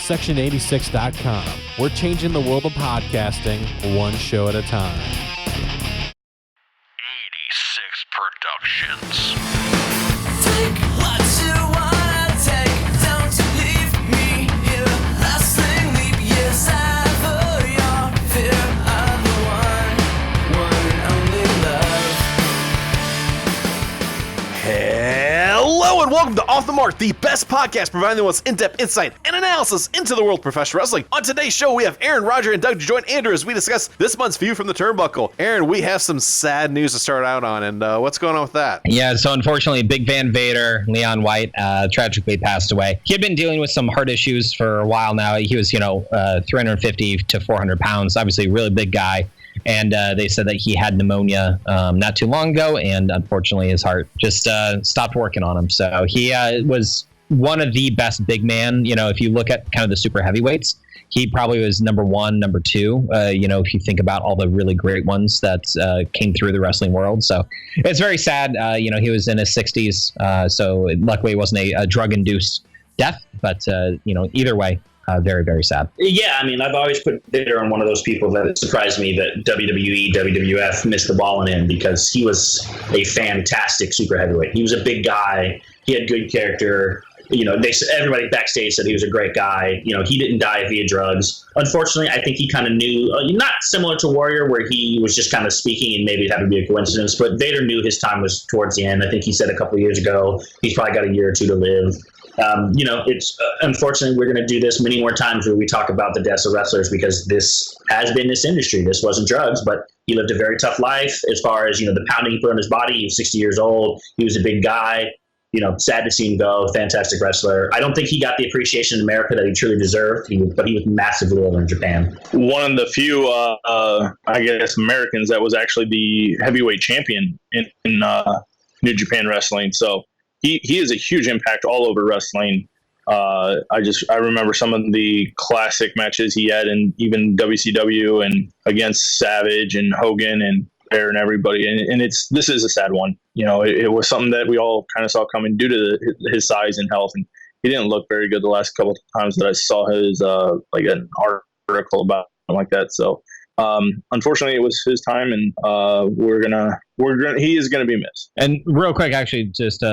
Section86.com. We're changing the world of podcasting one show at a time. 86 Productions. Take what you wanna take. Don't leave me here. Lasting leap years ever your fear of the one and only love. Hello and welcome to Off the Mark, the best podcast providing the most in-depth insight and analysis into the world of professional wrestling. On today's show, we have Aaron, Roger, and Doug to join Andrew as we discuss this month's View from the Turnbuckle. Aaron, we have some sad news to start out on, and what's going on with that? Yeah, so unfortunately, Big Van Vader, Leon White, tragically passed away. He had been dealing with some heart issues for a while now. He was, 350 to 400 pounds, obviously a really big guy. And they said that he had pneumonia not too long ago, and unfortunately his heart just stopped working on him. So he was one of the best big man. If you look at kind of the super heavyweights, he probably was number one, number two, if you think about all the really great ones that came through the wrestling world. So it's very sad. He was in his 60s, so luckily it wasn't a drug-induced death. But, either way, very, very sad. Yeah, I mean, I've always put Vader on one of those people that it surprised me that WWE, WWF missed the ball on him, because he was a fantastic super heavyweight. He was a big guy. He had good character. Everybody backstage said he was a great guy. He didn't die via drugs. Unfortunately, I think he kind of knew, not similar to Warrior, where he was just kind of speaking and maybe it had to be a coincidence, but Vader knew his time was towards the end. I think he said a couple of years ago, he's probably got a year or two to live. It's unfortunately we're going to do this many more times where we talk about the deaths of wrestlers, because this has been this industry. This wasn't drugs, but he lived a very tough life as far as, the pounding he put on his body. He was 60 years old. He was a big guy. Sad to see him go. Fantastic wrestler. I don't think he got the appreciation in America that he truly deserved, but he was massively over in Japan. One of the few, Americans that was actually the heavyweight champion in New Japan Wrestling. So he is a huge impact all over wrestling. I remember some of the classic matches he had in even WCW and against Savage and Hogan and Bear and everybody. And this is a sad one. It was something that we all kind of saw coming due to his size and health. And he didn't look very good the last couple of times that I saw his, an article about him like that. So, unfortunately it was his time, and he is going to be missed. And real quick, actually, just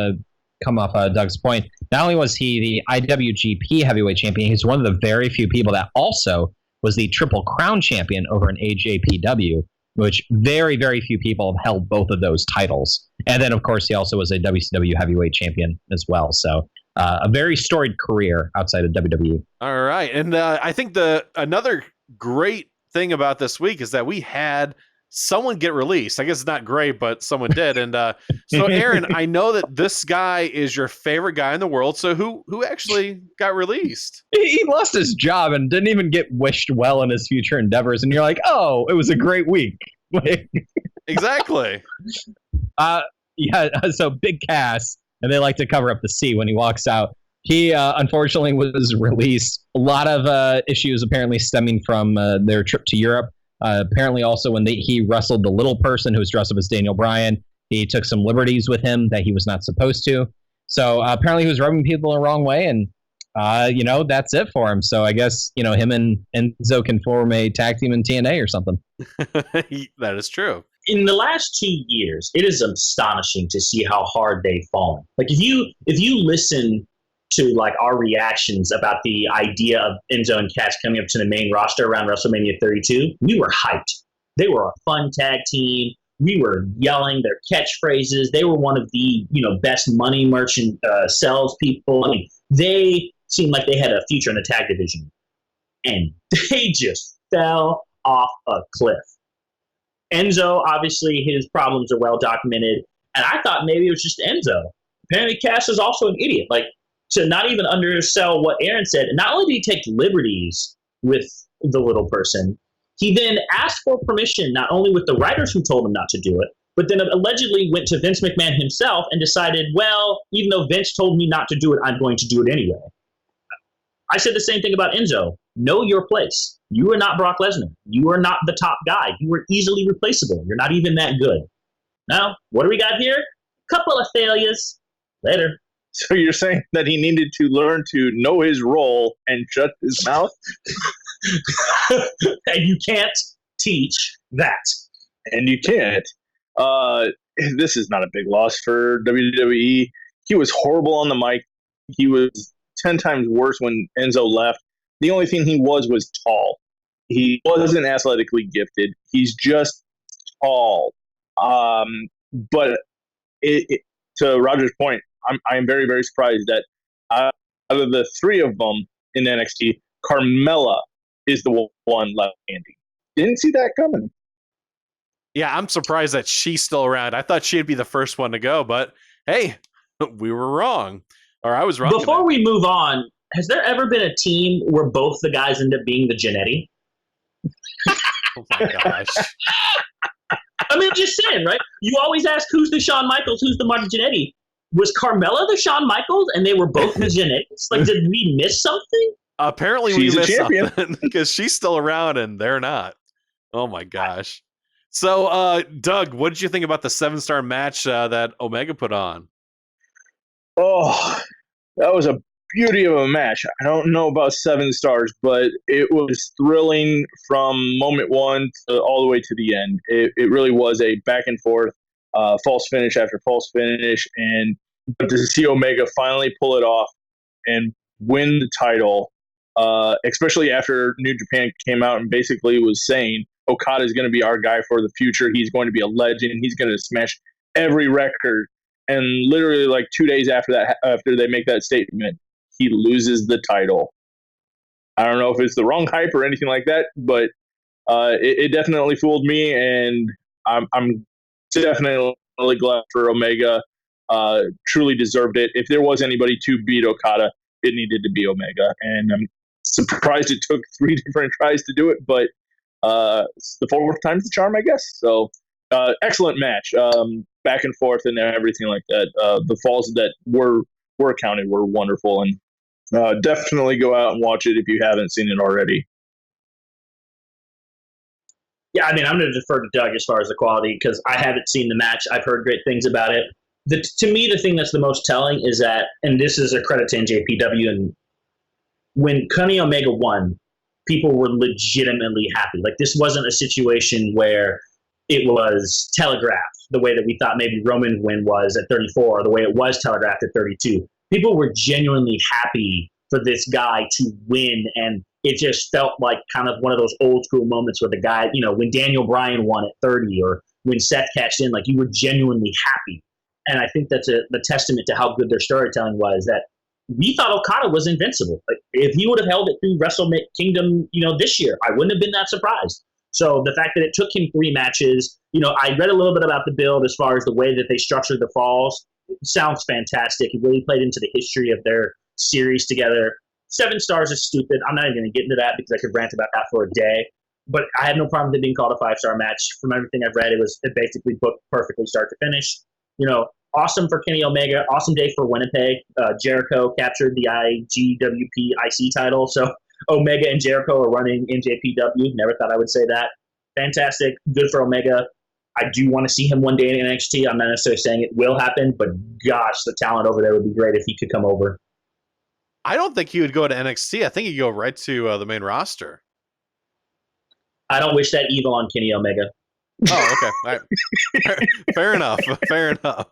come off Doug's point, not only was he the IWGP heavyweight champion, he's one of the very few people that also was the Triple Crown champion over in AJPW, which very, very few people have held both of those titles. And then, of course, he also was a WCW heavyweight champion as well. So a very storied career outside of WWE. All right. And I think another great thing about this week is that we had someone get released. I guess it's not great, but someone did. And so, Aaron, I know that this guy is your favorite guy in the world. So who actually got released? He lost his job and didn't even get wished well in his future endeavors. And you're like, oh, it was a great week. Exactly. So Big Cass, and they like to cover up the C when he walks out. He unfortunately was released. A lot of issues apparently stemming from their trip to Europe. Apparently also when he wrestled the little person who was dressed up as Daniel Bryan, he took some liberties with him that he was not supposed to. So apparently he was rubbing people the wrong way, and that's it for him. So I guess, him and Enzo can form a tag team in TNA or something. That is true. In the last 2 years, it is astonishing to see how hard they've fallen. Like if you listen to like our reactions about the idea of Enzo and Cass coming up to the main roster around WrestleMania 32, we were hyped. They were a fun tag team. We were yelling their catchphrases. They were one of the best money merchant sales people. I mean, they seemed like they had a future in the tag division, and they just fell off a cliff. Enzo, obviously, his problems are well documented, and I thought maybe it was just Enzo. Apparently, Cass is also an idiot. Like, to not even undersell what Aaron said, not only did he take liberties with the little person, he then asked for permission not only with the writers who told him not to do it, but then allegedly went to Vince McMahon himself and decided, well, even though Vince told me not to do it, I'm going to do it anyway. I said the same thing about Enzo. Know your place. You are not Brock Lesnar. You are not the top guy. You are easily replaceable. You're not even that good. Now, what do we got here? Couple of failures. Later. So you're saying that he needed to learn to know his role and shut his mouth? And you can't teach that. And you can't. This is not a big loss for WWE. He was horrible on the mic. He was 10 times worse when Enzo left. The only thing he was tall. He wasn't athletically gifted. He's just tall. But to Roger's point, I'm very, very surprised that out of the three of them in NXT, Carmella is the one left standing. Didn't see that coming. Yeah, I'm surprised that she's still around. I thought she'd be the first one to go, but hey, we were wrong. Or I was wrong. Before we move on, has there ever been a team where both the guys end up being the Jannetty? Oh my gosh. I mean, just saying, right? You always ask who's the Shawn Michaels, who's the Marty Jannetty. Was Carmella the Shawn Michaels and they were both the Jannetties? Like, did we miss something? Apparently She's we a missed champion. something because she's still around and they're not. Oh my gosh. So, Doug, what did you think about the 7-star match that Omega put on? Oh, that was a beauty of a match. I don't know about 7 stars, but it was thrilling from moment one to all the way to the end. It really was a back and forth, false finish after false finish, and to see Omega finally pull it off and win the title, especially after New Japan came out and basically was saying Okada is going to be our guy for the future. He's going to be a legend. He's going to smash every record. And literally, like 2 days after that, after they make that statement, he loses the title. I don't know if it's the wrong hype or anything like that, but it definitely fooled me, and I'm definitely glad for Omega. Truly deserved it. If there was anybody to beat Okada, it needed to be Omega, and I'm surprised it took 3 different tries to do it, but the fourth time's the charm, I guess. So excellent match, back and forth and everything like that. The falls that were counted were wonderful, and definitely go out and watch it if you haven't seen it already. Yeah, I mean, I'm going to defer to Doug as far as the quality because I haven't seen the match. I've heard great things about it. To me, the thing that's the most telling is that, and this is a credit to NJPW, and when Kenny Omega won, people were legitimately happy. Like, this wasn't a situation where it was telegraphed the way that we thought maybe Roman's win was at 34, or the way it was telegraphed at 32. People were genuinely happy for this guy to win, and it just felt like kind of one of those old school moments where the guy, you know, when Daniel Bryan won at 30 or when Seth cashed in, like, you were genuinely happy. And I think that's the testament to how good their storytelling was, that we thought Okada was invincible. Like, if he would have held it through Wrestle Kingdom, you know, this year, I wouldn't have been that surprised. So the fact that it took him 3 matches, you know, I read a little bit about the build as far as the way that they structured the falls. It sounds fantastic. It really played into the history of their series together. 7 stars is stupid. I'm not even going to get into that because I could rant about that for a day. But I have no problem with it being called a 5-star match. From everything I've read, it basically booked perfectly start to finish. You know, awesome for Kenny Omega. Awesome day for Winnipeg. Jericho captured the IGWP IC title. So Omega and Jericho are running NJPW. Never thought I would say that. Fantastic. Good for Omega. I do want to see him one day in NXT. I'm not necessarily saying it will happen, but gosh, the talent over there would be great if he could come over. I don't think he would go to NXT. I think he'd go right to the main roster. I don't wish that evil on Kenny Omega. Oh, okay. All right. Fair enough. Fair enough.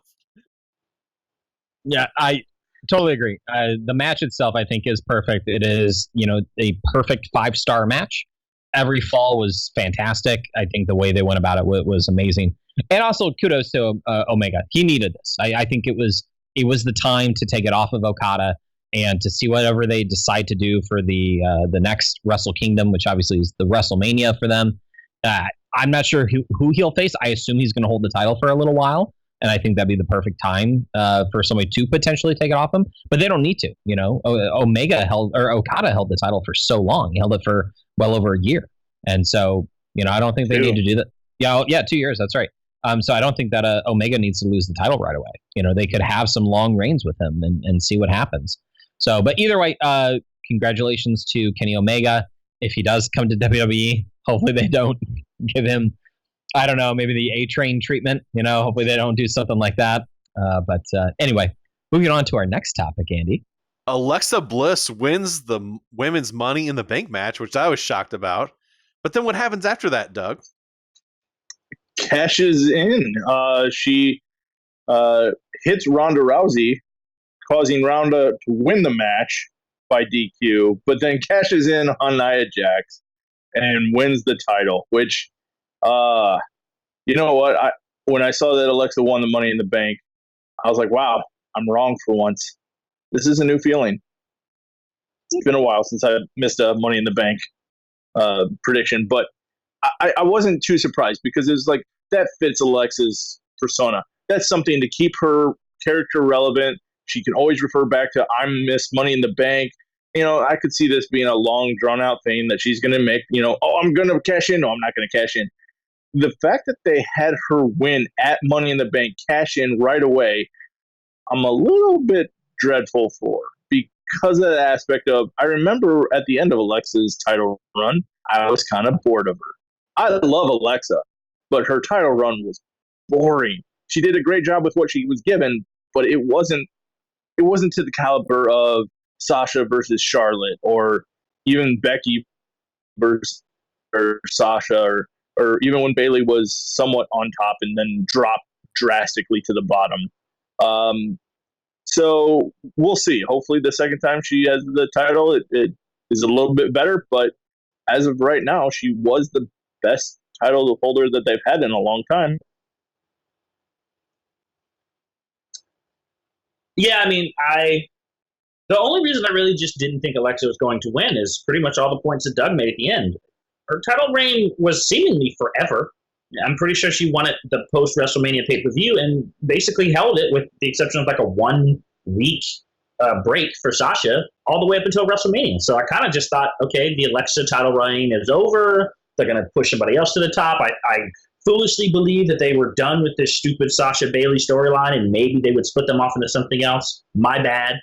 Yeah, I totally agree. The match itself, I think, is perfect. It is, you know, a perfect 5-star match. Every fall was fantastic. I think the way they went about it was amazing. And also, kudos to Omega. He needed this. I think it was the time to take it off of Okada and to see whatever they decide to do for the next Wrestle Kingdom, which obviously is the WrestleMania for them. I'm not sure who he'll face. I assume he's going to hold the title for a little while. And I think that'd be the perfect time for somebody to potentially take it off him. But they don't need to, you know. Okada held the title for so long. He held it for well over a year. And so, you know, I don't think they need to do that. Yeah, 2 years. That's right. So I don't think that Omega needs to lose the title right away. You know, they could have some long reigns with him and see what happens. So, but either way, congratulations to Kenny Omega. If he does come to WWE, hopefully they don't give him, I don't know, maybe the A-Train treatment. You know, hopefully they don't do something like that. But anyway, Moving on to our next topic, Andy. Alexa Bliss wins the women's Money in the Bank match, which I was shocked about. But then what happens after that, Doug? Cashes in. She hits Ronda Rousey, causing Ronda to win the match by DQ, but then cashes in on Nia Jax and wins the title, which, you know what? When I saw that Alexa won the Money in the Bank, I was like, wow, I'm wrong for once. This is a new feeling. It's been a while since I missed a Money in the Bank prediction, but I wasn't too surprised because it was like, that fits Alexa's persona. That's something to keep her character relevant. She can always refer back to, I'm Miss Money in the Bank. You know, I could see this being a long, drawn-out thing that she's going to make, I'm going to cash in. No, I'm not going to cash in. The fact that they had her win at Money in the Bank, cash in right away, I'm a little bit dreadful for because of the aspect of, I remember at the end of Alexa's title run, I was kind of bored of her. I love Alexa, but her title run was boring. She did a great job with what she was given, but it wasn't to the caliber of Sasha versus Charlotte, or even Becky versus Sasha, or even when Bayley was somewhat on top and then dropped drastically to the bottom. So we'll see. Hopefully the second time she has the title, it is a little bit better, but as of right now, she was the best title holder that they've had in a long time. Yeah, I mean, the only reason I really just didn't think Alexa was going to win is pretty much all the points that Doug made at the end. Her title reign was seemingly forever. I'm pretty sure she won it the post-WrestleMania pay-per-view and basically held it with the exception of like a 1 week break for Sasha all the way up until WrestleMania. So I kind of just thought, okay, the Alexa title reign is over. They're going to push somebody else to the top. I foolishly believed that they were done with this stupid Sasha Bayley storyline and maybe they would split them off into something else. My bad.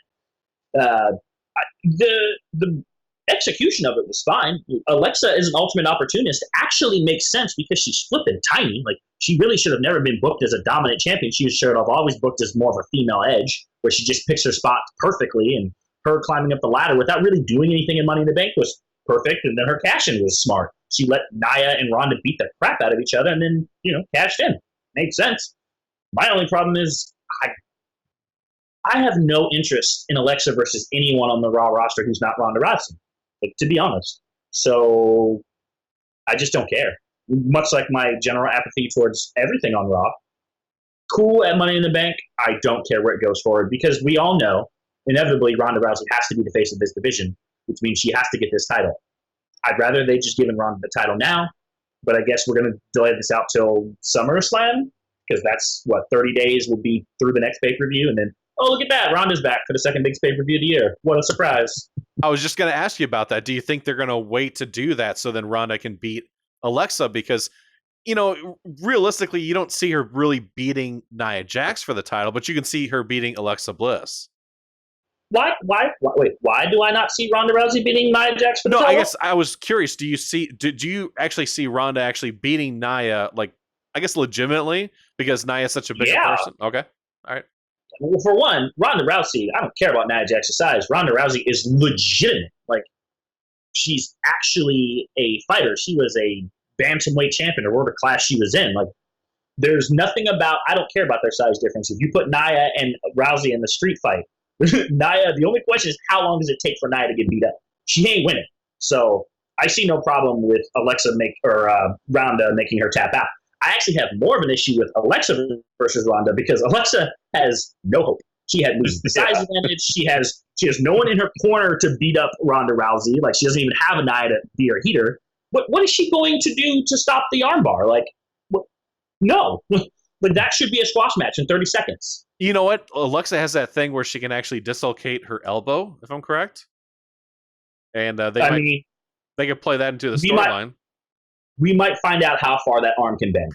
The execution of it was fine. Alexa is an ultimate opportunist. Actually makes sense because she's flipping tiny. Like, she really should have never been booked as a dominant champion. She should have always booked as more of a female edge, where she just picks her spot perfectly, and her climbing up the ladder without really doing anything in Money in the Bank was perfect, and then her cash-in was smart. She let Nia and Ronda beat the crap out of each other and then, cashed in. Made sense. My only problem is I have no interest in Alexa versus anyone on the Raw roster who's not Ronda Rousey, to be honest. So I just don't care. Much like my general apathy towards everything on Raw. Cool at Money in the Bank. I don't care where it goes forward because we all know, inevitably, Ronda Rousey has to be the face of this division, which means she has to get this title. I'd rather they just given Ronda the title now, but I guess we're going to delay this out till SummerSlam because that's, 30 days will be through the next pay-per-view, and then, oh, look at that, Ronda's back for the second biggest pay-per-view of the year. What a surprise. I was just going to ask you about that. Do you think they're going to wait to do that so then Ronda can beat Alexa? Because, realistically, you don't see her really beating Nia Jax for the title, but you can see her beating Alexa Bliss. Why do I not see Ronda Rousey beating Nia Jax for the title? I guess I was curious. Do you actually see Ronda actually beating Nia, legitimately, because Nia is such a bigger person? Okay. All right. Well, for one, Ronda Rousey, I don't care about Nia Jax's size. Ronda Rousey is legitimate. Like, she's actually a fighter. She was a bantamweight champion, or whatever class she was in. Like, there's nothing about, I don't care about their size difference. If you put Nia and Rousey in the street fight, Nia, the only question is how long does it take for Nia to get beat up? She ain't winning. So I see no problem with Ronda making her tap out. I actually have more of an issue with Alexa versus Ronda because Alexa has no hope. She loses the size advantage. She has no one in her corner to beat up Ronda Rousey. Like, she doesn't even have a Nia to be her heater. What is she going to do to stop the armbar? Like, no. But that should be a squash match in 30 seconds. You know what? Alexa has that thing where she can actually dislocate her elbow, if I'm correct. And they could play that into the storyline. We might find out how far that arm can bend.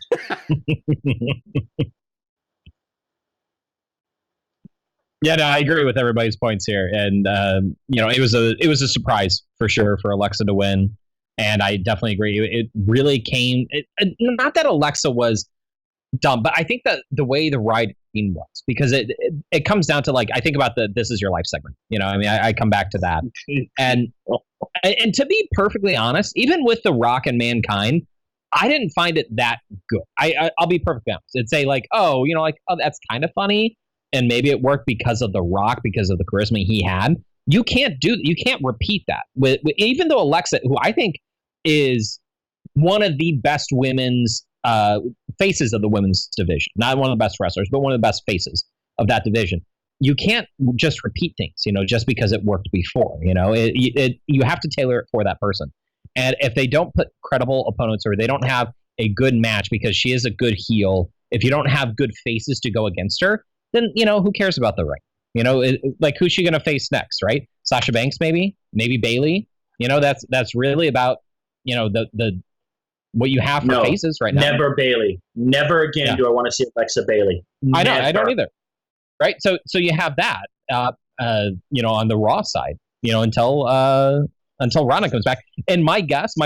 Yeah, no, I agree with everybody's points here, and it was a surprise for sure for Alexa to win, and I definitely agree. It really came. Not that Alexa was dumb, but I think that the way the writing was, because it comes down to, like, I think about the "This Is Your Life" segment. You know, I mean, I come back to that, and to be perfectly honest, even with The Rock and Mankind, I didn't find it that good. I'll be perfectly honest. It'd say like, oh, you know, like, oh, that's kind of funny, and maybe it worked because of The Rock, because of the charisma he had. You can't repeat that with even though Alexa, who I think is one of the best women's faces of the women's division, not one of the best wrestlers, but one of the best faces of that division. You can't just repeat things, you know, just because it worked before. You know, you have to tailor it for that person. And if they don't put credible opponents, or they don't have a good match because she is a good heel, if you don't have good faces to go against her, then, you know, who cares about the ring? You know, like, who's she going to face next, right? Sasha Banks, maybe Bailey. You know, that's really about, you know, the what you have for faces right now. Never Bailey. Never again do I want to see Alexa Bailey. I know, I don't either. Right, so you have that, you know, on the Raw side, you know, until Ronda comes back. And my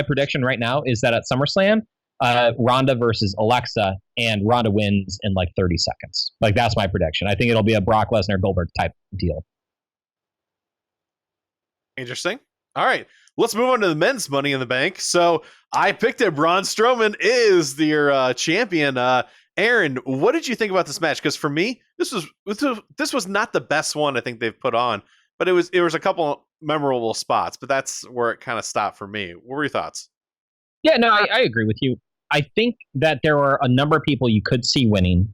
prediction right now is that at SummerSlam, Ronda versus Alexa, and Ronda wins in like 30 seconds. Like, that's my prediction. I think it'll be a Brock Lesnar Goldberg type deal. Interesting. All right, let's move on to the men's Money in the Bank. So I picked it. Braun Strowman is your champion. Aaron, what did you think about this match? Because for me, this was not the best one I think they've put on, but it was a couple memorable spots. But that's where it kind of stopped for me. What were your thoughts? Yeah, no, I agree with you. I think that there were a number of people you could see winning,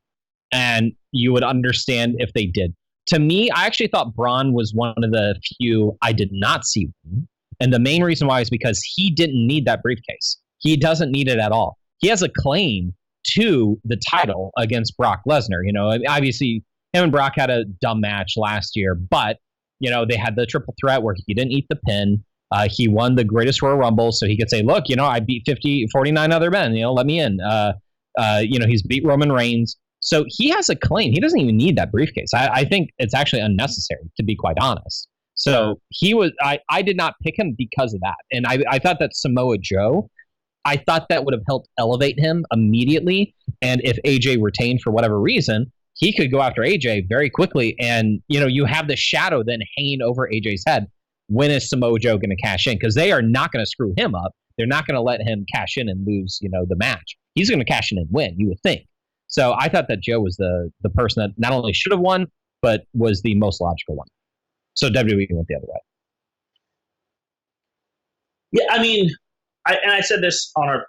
and you would understand if they did. To me, I actually thought Braun was one of the few I did not see win. And the main reason why is because he didn't need that briefcase. He doesn't need it at all. He has a claim to the title against Brock Lesnar. You know, obviously, him and Brock had a dumb match last year, but, you know, they had the triple threat where he didn't eat the pin. He won the Greatest Royal Rumble, so he could say, look, you know, I beat 49 other men, you know, let me in. You know, he's beat Roman Reigns. So he has a claim. He doesn't even need that briefcase. I think it's actually unnecessary, to be quite honest. So I did not pick him because of that. And I thought that Samoa Joe, I thought that would have helped elevate him immediately. And if AJ retained for whatever reason, he could go after AJ very quickly. And, you know, you have the shadow then hanging over AJ's head. When is Samoa Joe going to cash in? Because they are not going to screw him up. They're not going to let him cash in and lose, you know, the match. He's going to cash in and win, you would think. So I thought that Joe was the person that not only should have won, but was the most logical one. So WWE went the other way. Yeah, I mean, I said this on our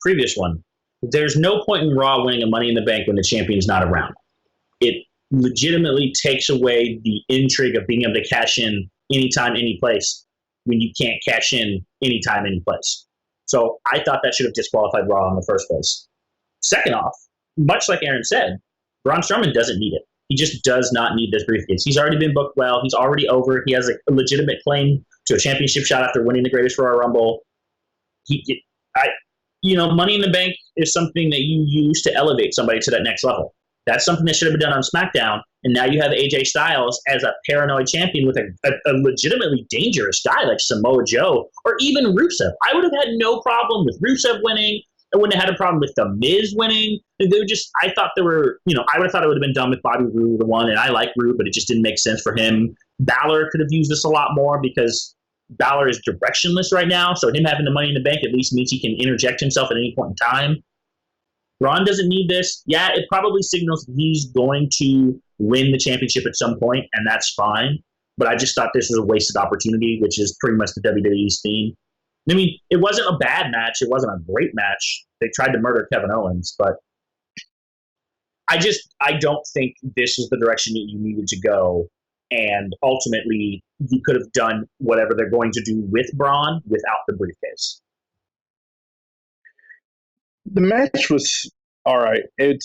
previous one. There's no point in Raw winning a Money in the Bank when the champion's not around. It legitimately takes away the intrigue of being able to cash in anytime, any place when you can't cash in anytime, any place. So I thought that should have disqualified Raw in the first place. Second off, much like Aaron said, Braun Strowman doesn't need it. He just does not need this briefcase. He's already been booked well. He's already over. He has a legitimate claim to a championship shot after winning the Greatest Royal Rumble. Money in the Bank is something that you use to elevate somebody to that next level. That's something that should have been done on SmackDown. And now you have AJ Styles as a paranoid champion with a legitimately dangerous guy like Samoa Joe or even Rusev. I would have had no problem with Rusev winning. I wouldn't have had a problem with The Miz winning. I thought I would have thought it would have been done with Bobby Roode the one, and I like Roode, but it just didn't make sense for him. Balor could have used this a lot more because Balor is directionless right now, so him having the Money in the Bank at least means he can interject himself at any point in time. Braun doesn't need this. Yeah, it probably signals that he's going to win the championship at some point, and that's fine. But I just thought this was a wasted opportunity, which is pretty much the WWE's theme. I mean, it wasn't a bad match. It wasn't a great match. They tried to murder Kevin Owens, but I don't think this is the direction that you needed to go. And ultimately, you could have done whatever they're going to do with Braun without the briefcase. The match was all right. It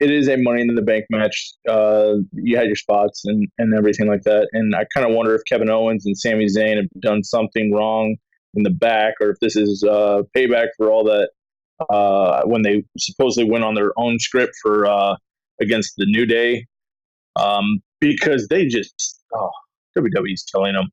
is a Money in the Bank match. You had your spots and everything like that. And I kind of wonder if Kevin Owens and Sami Zayn have done something wrong in the back, or if this is payback for all that when they supposedly went on their own script for against the New Day, because they just WWE's killing them.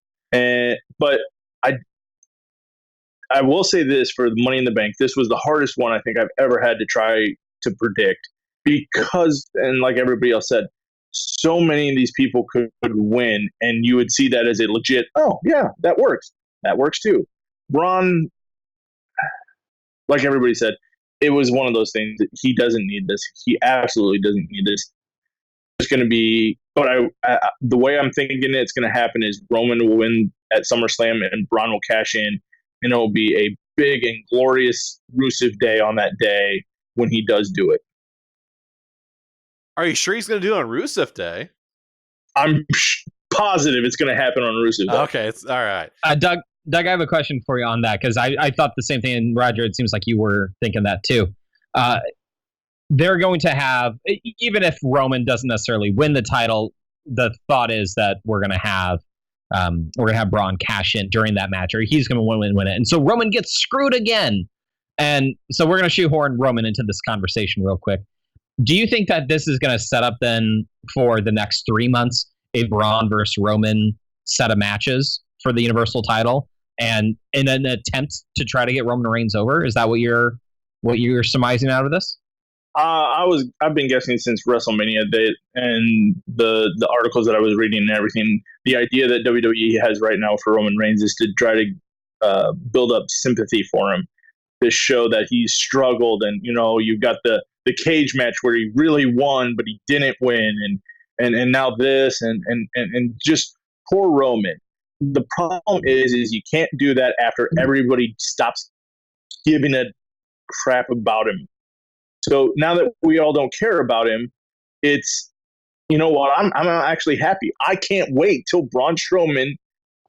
But I will say this for the Money in the Bank, this was the hardest one I think I've ever had to try to predict, because, and like everybody else said, so many of these people could win, and you would see that as a legit, oh, yeah, that works. That works too. Braun, like everybody said, it was one of those things that he doesn't need this. He absolutely doesn't need this. It's going to be, but the way I'm thinking it's going to happen is Roman will win at SummerSlam and Braun will cash in, and it will be a big and glorious Rusev Day on that day when he does do it. Are you sure he's going to do it on Rusev Day? I'm positive it's going to happen on Rusev Day. Okay, it's all right. Doug, I have a question for you on that, because I thought the same thing, and Roger, it seems like you were thinking that too. They're going to have, even if Roman doesn't necessarily win the title, the thought is that we're going to have Braun cash in during that match, or he's going to win it, and so Roman gets screwed again. And so we're going to shoehorn Roman into this conversation real quick. Do you think that this is going to set up then for the next 3 months a Braun versus Roman set of matches for the Universal title, and in an attempt to try to get Roman Reigns over? Is that what you're surmising out of this? I've been guessing since WrestleMania and the articles that I was reading and everything. The idea that WWE has right now for Roman Reigns is to try to build up sympathy for him, to show that he's struggled, and you've got the cage match where he really won but he didn't win, and now this and just poor Roman. The problem is you can't do that after everybody stops giving a crap about him. So now that we all don't care about him, it's, you know what, I'm actually happy. I can't wait till Braun Strowman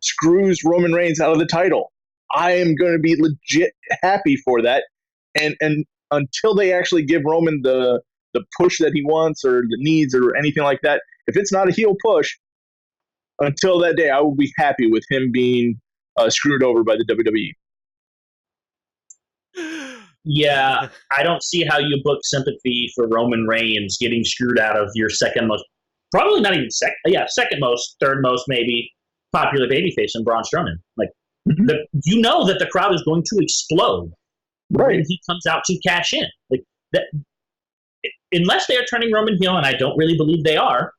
screws Roman Reigns out of the title. I am going to be legit happy for that. And until they actually give Roman the push that he wants or the needs or anything like that, if it's not a heel push, until that day, I will be happy with him being screwed over by the WWE. Yeah, I don't see how you book sympathy for Roman Reigns getting screwed out of your second most, probably not even second most, third most maybe popular babyface in Braun Strowman. Like, you know that the crowd is going to explode when he comes out to cash in. Like that, unless they are turning Roman heel, and I don't really believe they are,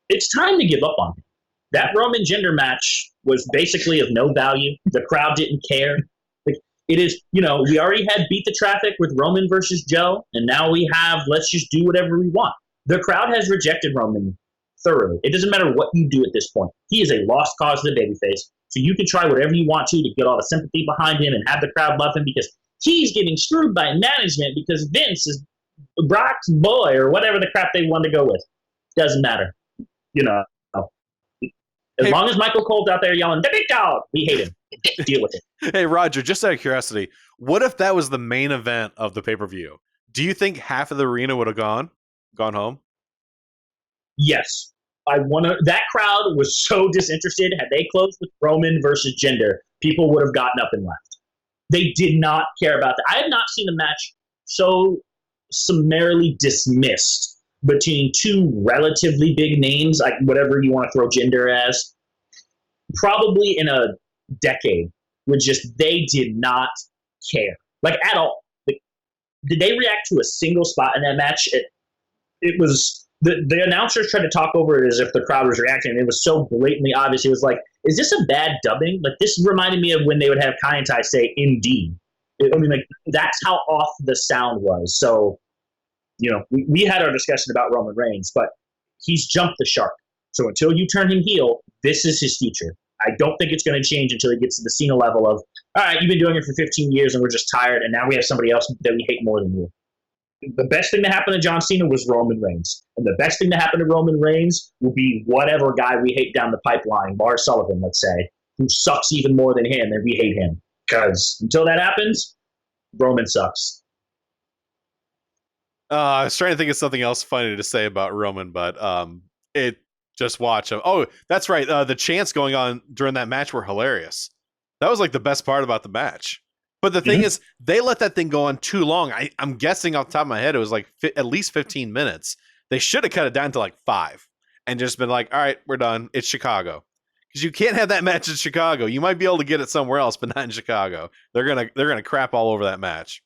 it's time to give up on him. That Roman gender match was basically of no value. The crowd didn't care. It is, we already had Beat the Traffic with Roman versus Joe, and now we have let's just do whatever we want. The crowd has rejected Roman thoroughly. It doesn't matter what you do at this point. He is a lost cause to the babyface, so you can try whatever you want to get all the sympathy behind him and have the crowd love him, because he's getting screwed by management because Vince is Brock's boy or whatever the crap they want to go with. Doesn't matter. As long as Michael Cole's out there yelling, "The big dog," we hate him. Deal with it. Hey, Roger, just out of curiosity, what if that was the main event of the pay-per-view? Do you think half of the arena would have gone home? Yes. That crowd was so disinterested. Had they closed with Roman versus Jinder, people would have gotten up and left. They did not care about that. I have not seen a match so summarily dismissed between two relatively big names, like whatever you want to throw Jinder as, probably in a decade, where just they did not care, like at all. Like, did they react to a single spot in that match? It was the announcers tried to talk over it as if the crowd was reacting, and it was so blatantly obvious. It was like, is this a bad dubbing? Like, this reminded me of when they would have Kai and Tai say "indeed." That's how off the sound was. So, we had our discussion about Roman Reigns, but he's jumped the shark. So until you turn him heel, this is his future. I don't think it's going to change until he gets to the Cena level of, all right, you've been doing it for 15 years and we're just tired, and now we have somebody else that we hate more than you. The best thing that happened to John Cena was Roman Reigns. And the best thing that happened to Roman Reigns will be whatever guy we hate down the pipeline, Lars Sullivan, let's say, who sucks even more than him, and we hate him. Because until that happens, Roman sucks. I was trying to think of something else funny to say about Roman, but just watch him. Oh, that's right. The chants going on during that match were hilarious. That was like the best part about the match. But the thing is, they let that thing go on too long. I'm guessing off the top of my head, it was like at least 15 minutes. They should have cut it down to like 5 and just been like, all right, we're done. It's Chicago. Because you can't have that match in Chicago. You might be able to get it somewhere else, but not in Chicago. They're gonna crap all over that match.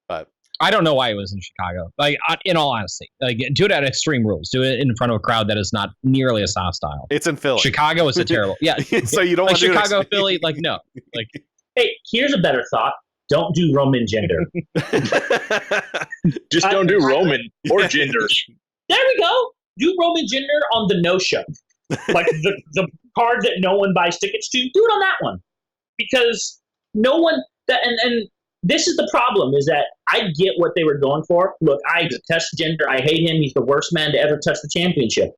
But I don't know why it was in Chicago. Like, in all honesty, like, do it at Extreme Rules. Do it in front of a crowd that is not nearly as hostile. It's in Philly. Chicago is a terrible. Yeah. So you don't like want to do Chicago, it Philly. Like, no. Like, Hey, here's a better thought. Don't do Roman gender. Just don't do Roman or gender. There we go. Do Roman gender on the no-show. Like the card that no one buys tickets to, do it on that one. Because no one and this is the problem, is that I get what they were going for. Look, I detest gender. I hate him. He's the worst man to ever touch the championship.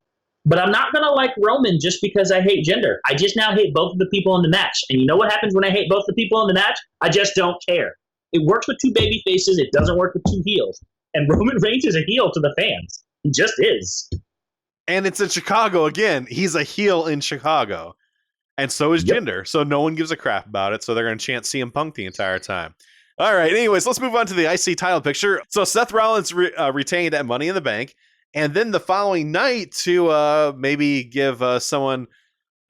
But I'm not going to like Roman just because I hate gender. I just now hate both of the people in the match. And you know what happens when I hate both the people in the match? I just don't care. It works with two baby faces. It doesn't work with two heels. And Roman Reigns is a heel to the fans. He just is. And it's in Chicago again. He's a heel in Chicago. And so is Jinder. So no one gives a crap about it. So they're going to chant CM Punk the entire time. All right. Anyways, let's move on to the IC title picture. So Seth Rollins retained at Money in the Bank. And then the following night to maybe give someone,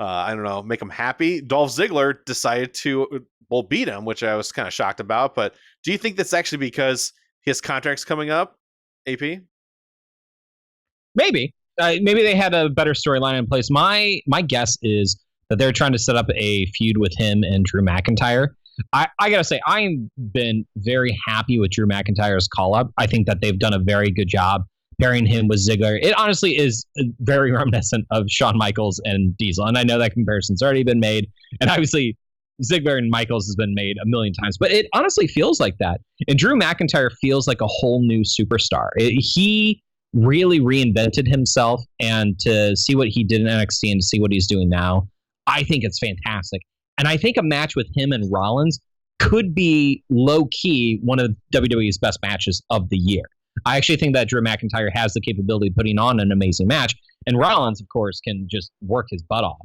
I don't know, make them happy, Dolph Ziggler decided to beat him, which I was kind of shocked about. But do you think that's actually because his contract's coming up, AP? maybe they had a better storyline in place. My guess is that they're trying to set up a feud with him and Drew McIntyre. I gotta say, I've been very happy with Drew McIntyre's call-up. I think that they've done a very good job pairing him with Ziggler. It honestly is very reminiscent of Shawn Michaels and Diesel, and I know that comparison's already been made, and obviously Ziggler and Michaels has been made a million times, but it honestly feels like that. And Drew McIntyre feels like a whole new superstar. He really reinvented himself, and to see what he did in NXT and to see what he's doing now, I think it's fantastic. And I think a match with him and Rollins could be low-key one of WWE's best matches of the year. I actually think that Drew McIntyre has the capability of putting on an amazing match, and Rollins, of course, can just work his butt off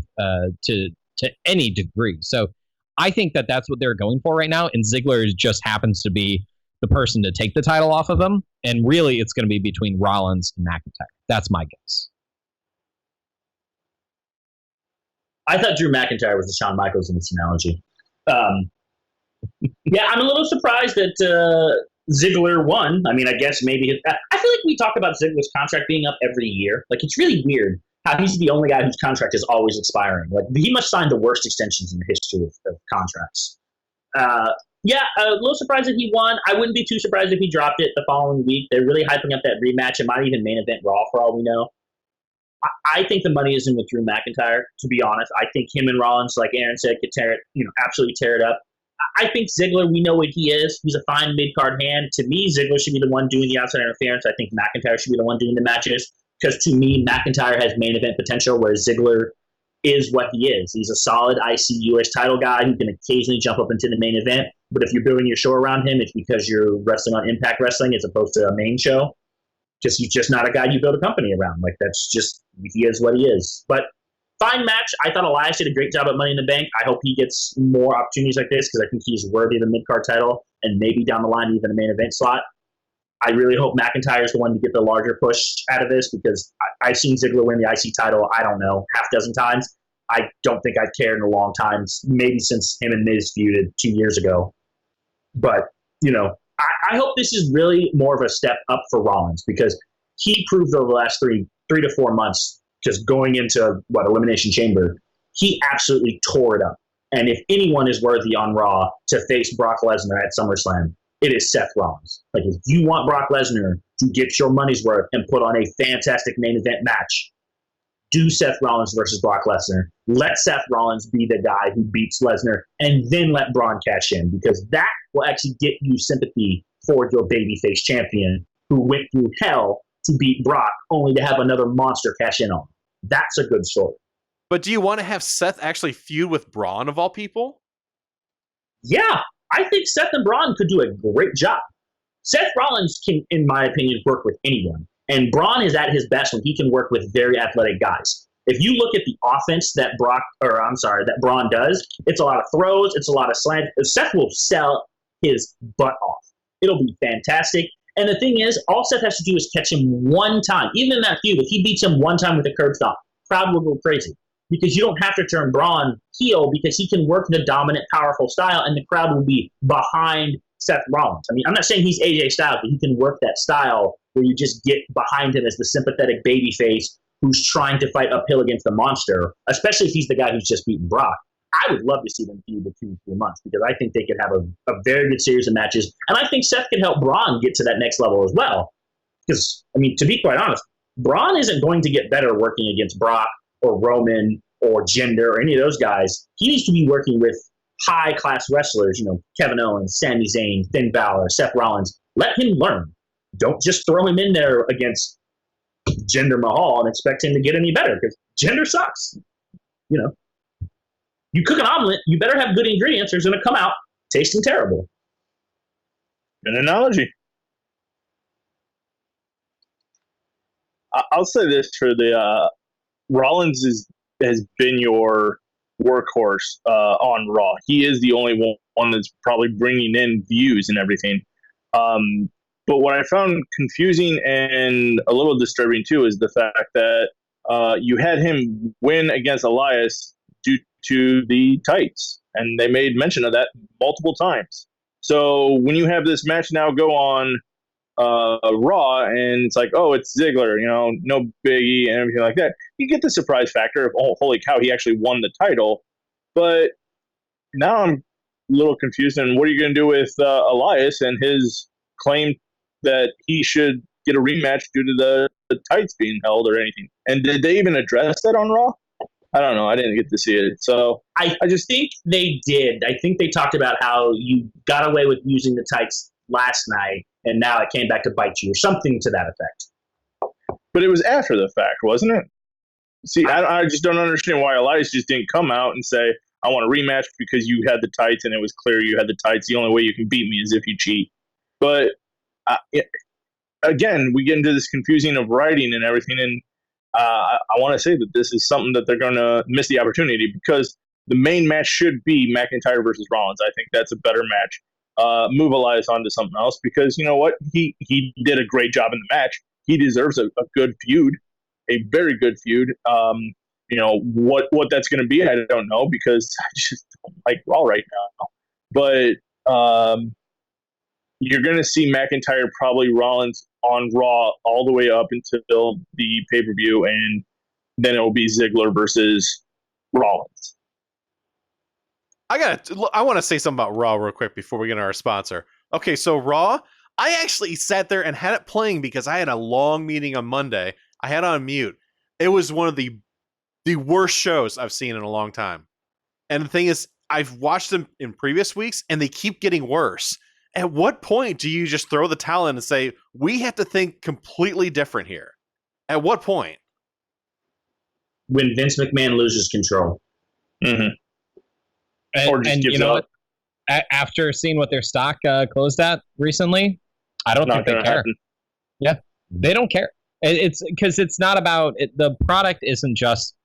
to any degree. So I think that that's what they're going for right now, and Ziggler just happens to be the person to take the title off of him, and really it's going to be between Rollins and McIntyre. That's my guess. I thought Drew McIntyre was the Shawn Michaels in this analogy. Yeah, I'm a little surprised that Ziggler won. I mean, I guess maybe I feel like we talk about Ziggler's contract being up every year. Like, it's really weird how he's the only guy whose contract is always expiring. Like, he must sign the worst extensions in the history of contracts. Yeah, a little surprised that he won. I wouldn't be too surprised if he dropped it the following week. They're really hyping up that rematch. It might even main event Raw for all we know. I think the money is in with Drew McIntyre, to be honest. I think him and Rollins, like Aaron said, could absolutely tear it up. I think Ziggler, we know what he is. He's a fine mid-card hand. To me, Ziggler should be the one doing the outside interference. I think McIntyre should be the one doing the matches. Because to me, McIntyre has main event potential, whereas Ziggler is what he is. He's a solid IC US title guy who can occasionally jump up into the main event. But if you're building your show around him, it's because you're wrestling on Impact Wrestling as opposed to a main show. Because he's just not a guy you build a company around. Like, that's just, he is what he is. But fine match. I thought Elias did a great job at Money in the Bank. I hope he gets more opportunities like this because I think he's worthy of the mid-card title and maybe down the line even a main event slot. I really hope McIntyre is the one to get the larger push out of this because I've seen Ziggler win the IC title, I don't know, half dozen times. I don't think I've cared in a long time, maybe since him and Miz feuded 2 years ago. But, I hope this is really more of a step up for Rollins because he proved over the last three to 4 months, just going into Elimination Chamber, he absolutely tore it up. And if anyone is worthy on Raw to face Brock Lesnar at SummerSlam, it is Seth Rollins. Like, if you want Brock Lesnar to get your money's worth and put on a fantastic main event match, do Seth Rollins versus Brock Lesnar. Let Seth Rollins be the guy who beats Lesnar, and then let Braun cash in, because that will actually get you sympathy for your babyface champion who went through hell to beat Brock only to have another monster cash in on. That's a good story. But do you want to have Seth actually feud with Braun, of all people? Yeah, I think Seth and Braun could do a great job. Seth Rollins can, in my opinion, work with anyone. And Braun is at his best when he can work with very athletic guys. If you look at the offense that Braun does, it's a lot of throws, it's a lot of slants. Seth will sell his butt off. It'll be fantastic. And the thing is, all Seth has to do is catch him one time. Even in that feud, if he beats him one time with a curb stomp, crowd will go crazy. because you don't have to turn Braun heel because he can work the dominant, powerful style, and the crowd will be behind Seth Rollins. I mean, I'm not saying he's AJ Styles, but he can work that style where you just get behind him as the sympathetic babyface who's trying to fight uphill against the monster, especially if he's the guy who's just beaten Brock. I would love to see them feud for 2 3 months because I think they could have a very good series of matches. And I think Seth can help Braun get to that next level as well. Because, I mean, to be quite honest, Braun isn't going to get better working against Brock or Roman or Jinder or any of those guys. He needs to be working with high-class wrestlers, Kevin Owens, Sami Zayn, Finn Balor, Seth Rollins. Let him learn. Don't just throw him in there against Jinder Mahal and expect him to get any better because Jinder sucks. You cook an omelet, you better have good ingredients or it's going to come out tasting terrible. Good analogy. I'll say this for the Rollins has been your workhorse on Raw. He is the only one that's probably bringing in views and everything. But what I found confusing and a little disturbing too is the fact that you had him win against Elias due to the tights, and they made mention of that multiple times. So when you have this match now go on Raw, and it's like, oh, it's Ziggler, no biggie and everything like that, you get the surprise factor of, oh, holy cow, he actually won the title. But now I'm a little confused, and what are you going to do with Elias and his claim that he should get a rematch due to the tights being held or anything? And did they even address that on Raw? I don't know. I didn't get to see it. So I just think they did. I think they talked about how you got away with using the tights last night, and now it came back to bite you, or something to that effect. But it was after the fact, wasn't it? See, I just don't understand why Elias just didn't come out and say, I want a rematch because you had the tights and it was clear you had the tights. The only way you can beat me is if you cheat. But again, we get into this confusing of writing and everything, and I want to say that this is something that they're going to miss the opportunity because the main match should be McIntyre versus Rollins. I think that's a better match. Move Elias on to something else because you know what? He did a great job in the match. He deserves a good feud, a very good feud. What that's going to be, I don't know because I just don't like Raw right now. But you're going to see McIntyre, probably Rollins on Raw all the way up until the pay-per-view, and then it will be Ziggler versus Rollins. I want to say something about Raw real quick before we get into our sponsor. Okay, so Raw, I actually sat there and had it playing because I had a long meeting on Monday. I had it on mute. It was one of the worst shows I've seen in a long time. And the thing is, I've watched them in previous weeks, and they keep getting worse. At what point do you just throw the towel in and say, we have to think completely different here? At what point? When Vince McMahon loses control. Mm-hmm. And you know what? After seeing what their stock closed at recently, I don't think they care. Happen. Yeah, they don't care. It's because it's not about it. The product isn't just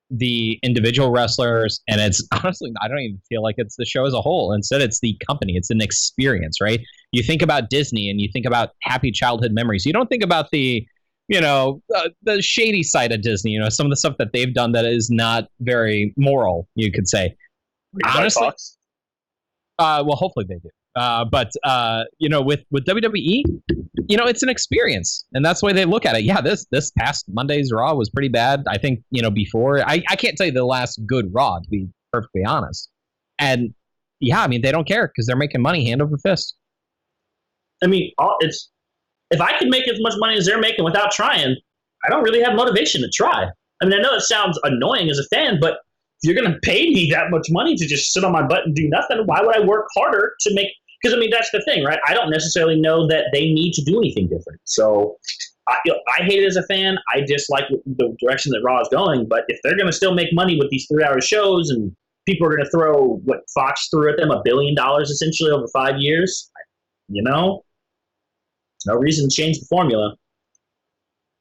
the individual wrestlers, and it's honestly, I don't even feel like it's the show as a whole. Instead, it's the company. It's an experience, right? You think about Disney and you think about happy childhood memories. You don't think about the shady side of Disney, some of the stuff that they've done that is not very moral, you could say. Honestly, well, hopefully they do. But with WWE, it's an experience, and that's the way they look at it. Yeah, this past Monday's Raw was pretty bad. I think before I can't tell you the last good Raw, to be perfectly honest. And yeah, I mean they don't care because they're making money hand over fist. I mean, if I could make as much money as they're making without trying, I don't really have motivation to try. I mean, I know it sounds annoying as a fan, but if you're going to pay me that much money to just sit on my butt and do nothing, why would I work harder to make? Because, I mean, that's the thing, right? I don't necessarily know that they need to do anything different. So I hate it as a fan. I dislike the direction that Raw is going. But if they're going to still make money with these 3-hour shows and people are going to throw what Fox threw at them, $1 billion essentially over 5 years, no reason to change the formula.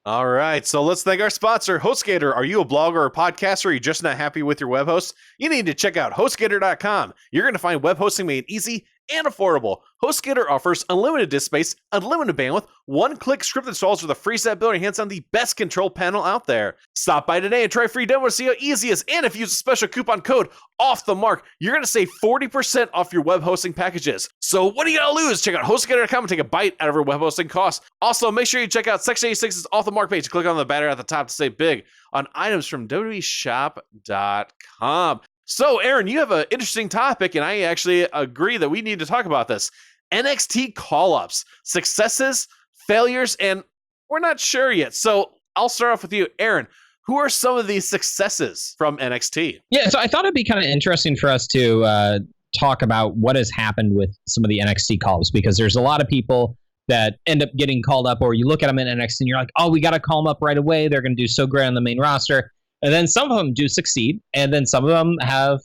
All right, so let's thank our sponsor, HostGator. Are you a blogger or podcaster? Or are you just not happy with your web host? You need to check out HostGator.com. You're going to find web hosting made easy and affordable. HostGator offers unlimited disk space, unlimited bandwidth, one-click script installs with a free set builder, hands on the best control panel out there. Stop by today and try free demo to see how easy it is. And if you use a special coupon code OFFTHEMARK, you're going to save 40% off your web hosting packages. So what do you got to lose? Check out HostGator.com and take a bite out of your web hosting costs. Also, make sure you check out Section 86's Off the Mark page. Click on the banner at the top to save big on items from WWEshop.com. So, Aaron, you have an interesting topic, and I actually agree that we need to talk about this. NXT call-ups, successes, failures, and we're not sure yet. So I'll start off with you, Aaron. Who are some of these successes from NXT? Yeah, so I thought it'd be kind of interesting for us to talk about what has happened with some of the NXT calls, because there's a lot of people that end up getting called up, or you look at them in NXT and you're like, oh, we got to call them up right away. They're going to do so great on the main roster. And then some of them do succeed, and then some of them have,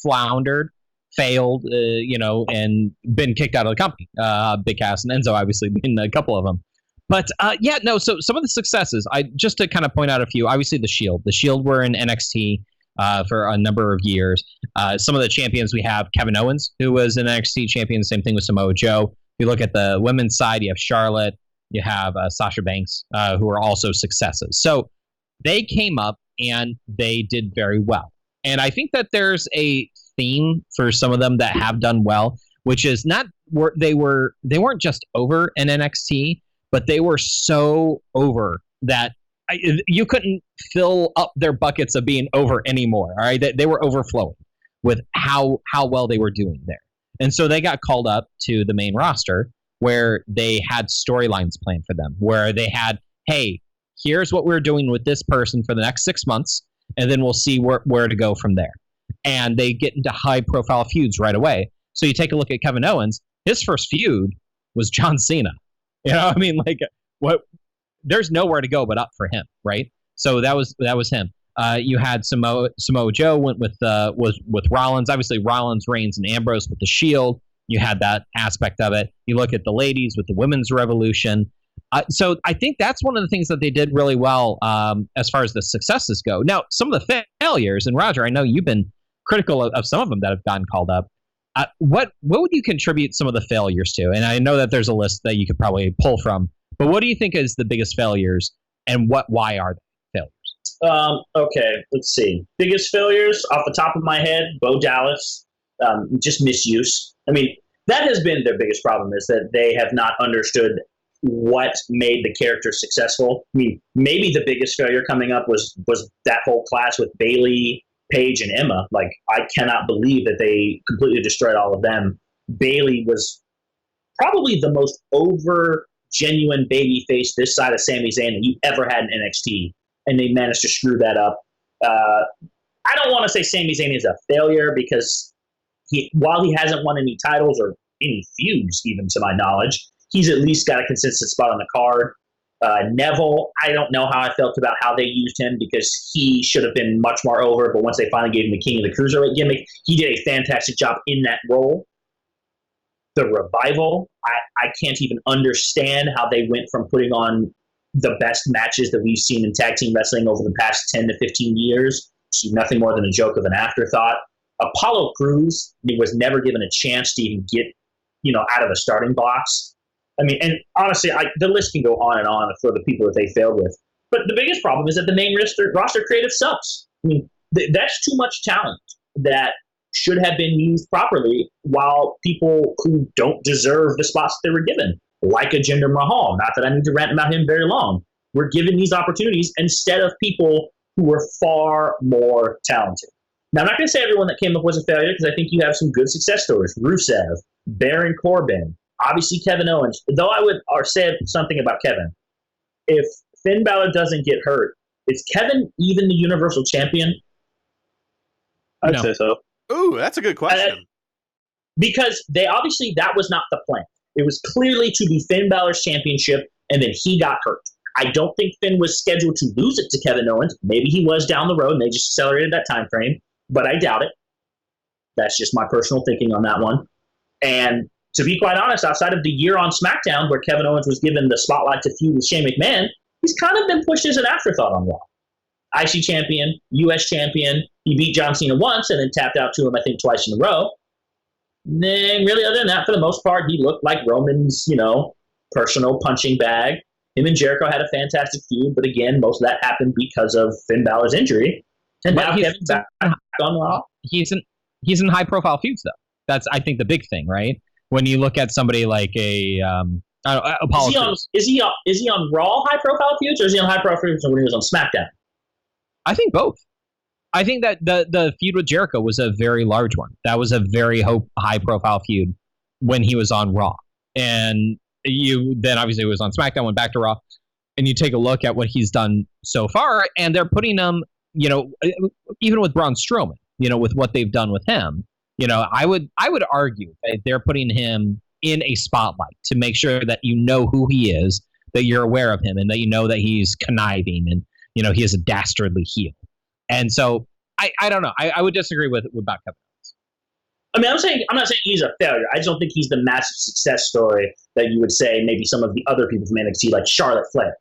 floundered, failed, and been kicked out of the company. Big Cass and Enzo, obviously, being a couple of them. But so some of the successes, just to kind of point out a few, obviously the Shield. The Shield were in NXT for a number of years. Some of the champions we have, Kevin Owens, who was an NXT champion, same thing with Samoa Joe. If you look at the women's side, you have Charlotte, you have Sasha Banks, who are also successes. So they came up and they did very well. And I think that there's a theme for some of them that have done well, which is they weren't just over in NXT, but they were so over that you couldn't fill up their buckets of being over anymore. All right, they were overflowing with how well they were doing there. And so they got called up to the main roster where they had storylines planned for them, where they had, hey, here's what we're doing with this person for the next 6 months, and then we'll see where to go from there. And they get into high-profile feuds right away. So you take a look at Kevin Owens. His first feud was John Cena. There's nowhere to go but up for him, right? So that was him. You had Samoa Joe went with Rollins. Obviously, Rollins, Reigns, and Ambrose with the Shield. You had that aspect of it. You look at the ladies with the Women's Revolution. So I think that's one of the things that they did really well as far as the successes go. Now, some of the failures, and Roger, I know you've been critical of some of them that have gotten called up. What would you contribute some of the failures to? And I know that there's a list that you could probably pull from, but what do you think is the biggest failures, and why are they failures? Okay, let's see. Biggest failures off the top of my head, Bo Dallas, just misuse. I mean, that has been their biggest problem, is that they have not understood what made the character successful. I mean, maybe the biggest failure coming up was that whole class with Bayley, Paige, and Emma. Like, I cannot believe that they completely destroyed all of them. Bayley was probably the most over genuine baby face this side of Sami Zayn that you ever had in NXT, and they managed to screw that up. I don't want to say Sami Zayn is a failure, because while he hasn't won any titles or any feuds, even to my knowledge, he's at least got a consistent spot on the card. Neville, I don't know how I felt about how they used him, because he should have been much more over, but once they finally gave him the King of the Cruiserweight gimmick, he did a fantastic job in that role. The Revival, I can't even understand how they went from putting on the best matches that we've seen in tag team wrestling over the past 10 to 15 years to nothing more than a joke of an afterthought. Apollo Crews was never given a chance to even get, out of the starting blocks. I mean, and honestly, the list can go on and on for the people that they failed with. But the biggest problem is that the main roster creative sucks. I mean, that's too much talent that should have been used properly, while people who don't deserve the spots they were given, like a Jinder Mahal, not that I need to rant about him very long, were given these opportunities instead of people who were far more talented. Now, I'm not going to say everyone that came up was a failure, because I think you have some good success stories. Rusev, Baron Corbin, obviously Kevin Owens. Though I would say something about Kevin. If Finn Balor doesn't get hurt, is Kevin even the Universal Champion? I'd say so. Ooh, that's a good question. Because that was not the plan. It was clearly to be Finn Balor's championship, and then he got hurt. I don't think Finn was scheduled to lose it to Kevin Owens. Maybe he was down the road, and they just accelerated that time frame, but I doubt it. That's just my personal thinking on that one. And to be quite honest, outside of the year on SmackDown where Kevin Owens was given the spotlight to feud with Shane McMahon, he's kind of been pushed as an afterthought on Raw. IC champion, US champion. He beat John Cena once and then tapped out to him, I think, twice in a row. And then, really, other than that, for the most part, he looked like Roman's, personal punching bag. Him and Jericho had a fantastic feud, but again, most of that happened because of Finn Balor's injury. And But now he's- Kevin's back on Raw. He's in high profile feuds though. That's I think the big thing, right? When you look at somebody like Apollo Crews. Is he on Raw high profile feuds, or is he on high profile feuds when he was on SmackDown? I think both. I think that the feud with Jericho was a very large one. That was a very high profile feud when he was on Raw, and you then obviously was on SmackDown, went back to Raw, and you take a look at what he's done so far, and they're putting him, even with Braun Strowman, with what they've done with him, I would argue that they're putting him in a spotlight to make sure that you know who he is, that you're aware of him, and that you know that he's conniving and he is a dastardly heel. And so I don't know. I would disagree with about Kevin Owens. I mean, I'm not saying he's a failure. I just don't think he's the massive success story that you would say maybe some of the other people from NXT, like Charlotte Flair,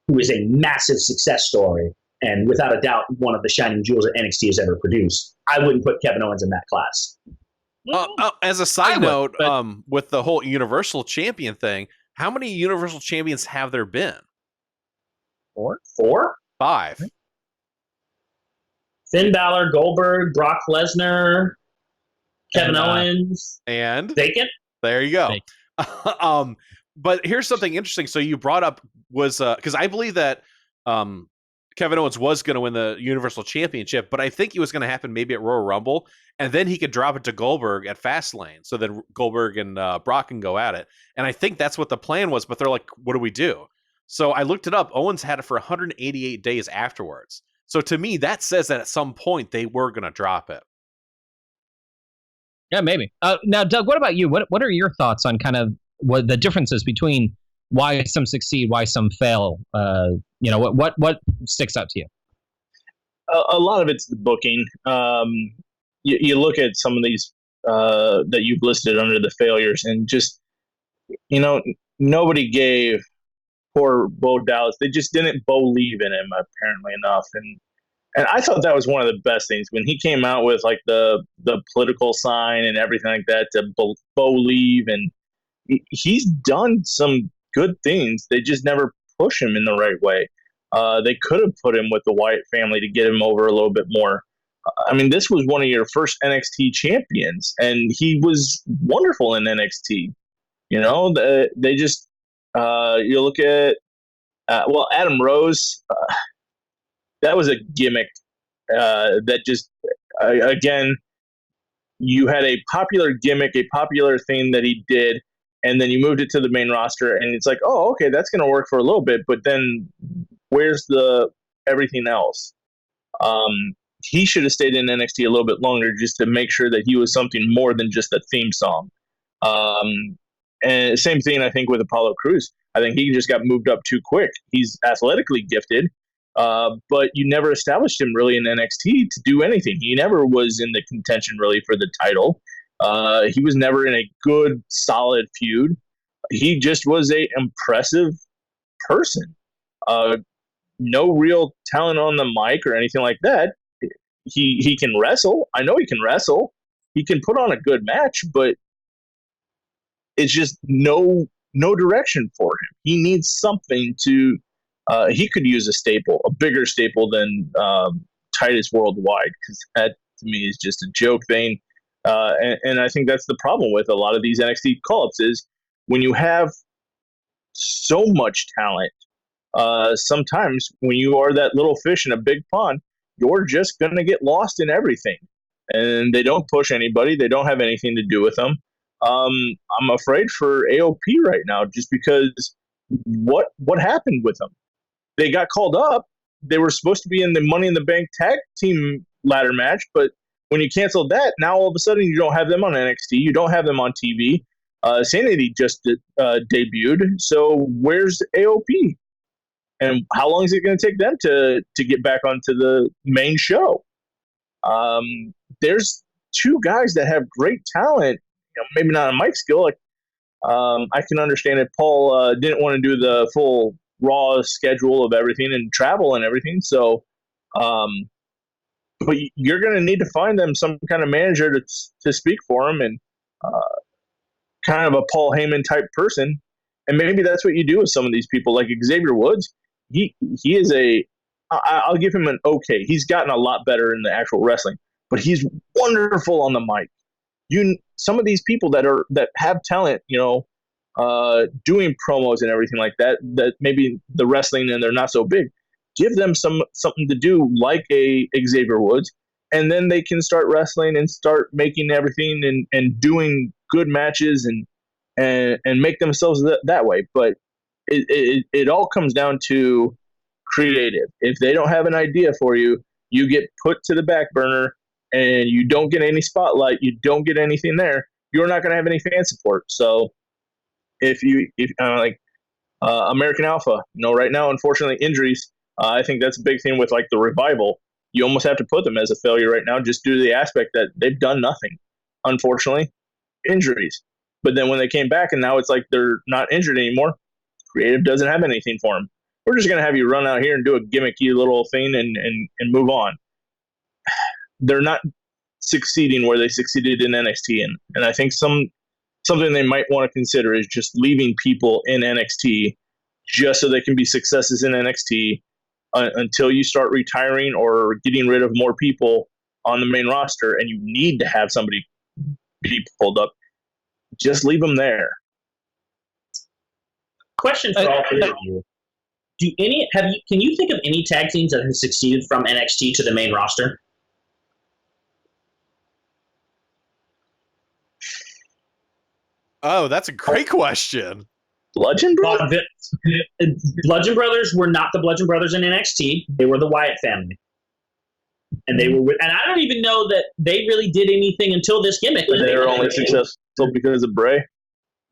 who is a massive success story and without a doubt one of the shining jewels that NXT has ever produced. I wouldn't put Kevin Owens in that class. As a side I would, note, but- with the whole Universal Champion thing, how many Universal Champions have there been? Four? 5. Finn Balor, Goldberg, Brock Lesnar, Kevin And, Owens, And Vacant. there you go. But here's something interesting. So you brought up was because I believe that Kevin Owens was going to win the Universal Championship, but I think it was going to happen maybe at Royal Rumble, and then he could drop it to Goldberg at Fastlane, so then Goldberg and Brock can go at it. And I think that's what the plan was, but they're like, what do we do? So I looked it up. Owens had it for 188 days afterwards. So to me, that says that at some point they were going to drop it. Yeah, maybe. Now, Doug, what about you? What are your thoughts on kind of what the differences between why some succeed, why some fail? What sticks out to you? A lot of it's the booking. You look at some of these that you've listed under the failures, and just nobody gave poor Bo Dallas. They just didn't believe in him, apparently enough, and I thought that was one of the best things when he came out with like the political sign and everything like that to believe, and he's done some good things. They just never push him in the right way. They could have put him with the Wyatt family to get him over a little bit more. I mean, this was one of your first NXT champions, and he was wonderful in NXT. They just you look at Adam Rose. That was a gimmick that just again, you had a popular gimmick, a popular thing that he did, and then you moved it to the main roster, and it's like, oh, okay, that's going to work for a little bit, but then where's the everything else? He should have stayed in NXT a little bit longer just to make sure that he was something more than just a theme song. And same thing, I think, with Apollo Crews. I think he just got moved up too quick. He's athletically gifted, but you never established him really in NXT to do anything. He never was in the contention really for the title. He was never in a good, solid feud. He just was a impressive person. No real talent on the mic or anything like that. He can wrestle. I know he can wrestle. He can put on a good match, but it's just no direction for him. He needs something to. He could use a staple, a bigger staple than Titus Worldwide, because that to me is just a joke thing. And I think that's the problem with a lot of these NXT call-ups is when you have so much talent. Sometimes when you are that little fish in a big pond, you're just going to get lost in everything. And they don't push anybody. They don't have anything to do with them. I'm afraid for AOP right now just because what happened with them? They got called up. They were supposed to be in the Money in the Bank tag team ladder match, but when you canceled that, now all of a sudden you don't have them on NXT. You don't have them on TV. Sanity just debuted. So where's AOP? And how long is it going to take them to get back onto the main show? There's two guys that have great talent. Maybe not a mic skill. Like I can understand if Paul didn't want to do the full Raw schedule of everything and travel and everything. So, but you're going to need to find them some kind of manager to speak for them. And kind of a Paul Heyman type person, and maybe that's what you do with some of these people, like Xavier Woods. He is I'll give him an okay. He's gotten a lot better in the actual wrestling, but he's wonderful on the mic. Some of these people that have talent, doing promos and everything like that maybe the wrestling and they're not so big. Give them something to do like a Xavier Woods, and then they can start wrestling and start making everything and doing good matches and make themselves that way. But it all comes down to creative. If they don't have an idea for you, you get put to the back burner and you don't get any spotlight, you don't get anything there, you're not going to have any fan support. So if American Alpha, right now, unfortunately, injuries, I think that's a big thing with like the Revival. You almost have to put them as a failure right now just due to the aspect that they've done nothing, unfortunately, injuries. But then when they came back and now it's like they're not injured anymore, creative doesn't have anything for them. We're just going to have you run out here and do a gimmicky little thing and move on. They're not succeeding where they succeeded in NXT. And I think something they might want to consider is just leaving people in NXT just so they can be successes in NXT until you start retiring or getting rid of more people on the main roster and you need to have somebody be pulled up. Just leave them there. Question for all three of you. Can you think of any tag teams that have succeeded from NXT to the main roster? Oh, that's a great question. Bludgeon Brothers? Bludgeon Brothers were not the Bludgeon Brothers in NXT. They were the Wyatt family. And and I don't even know that they really did anything until this gimmick. They were only successful because of Bray.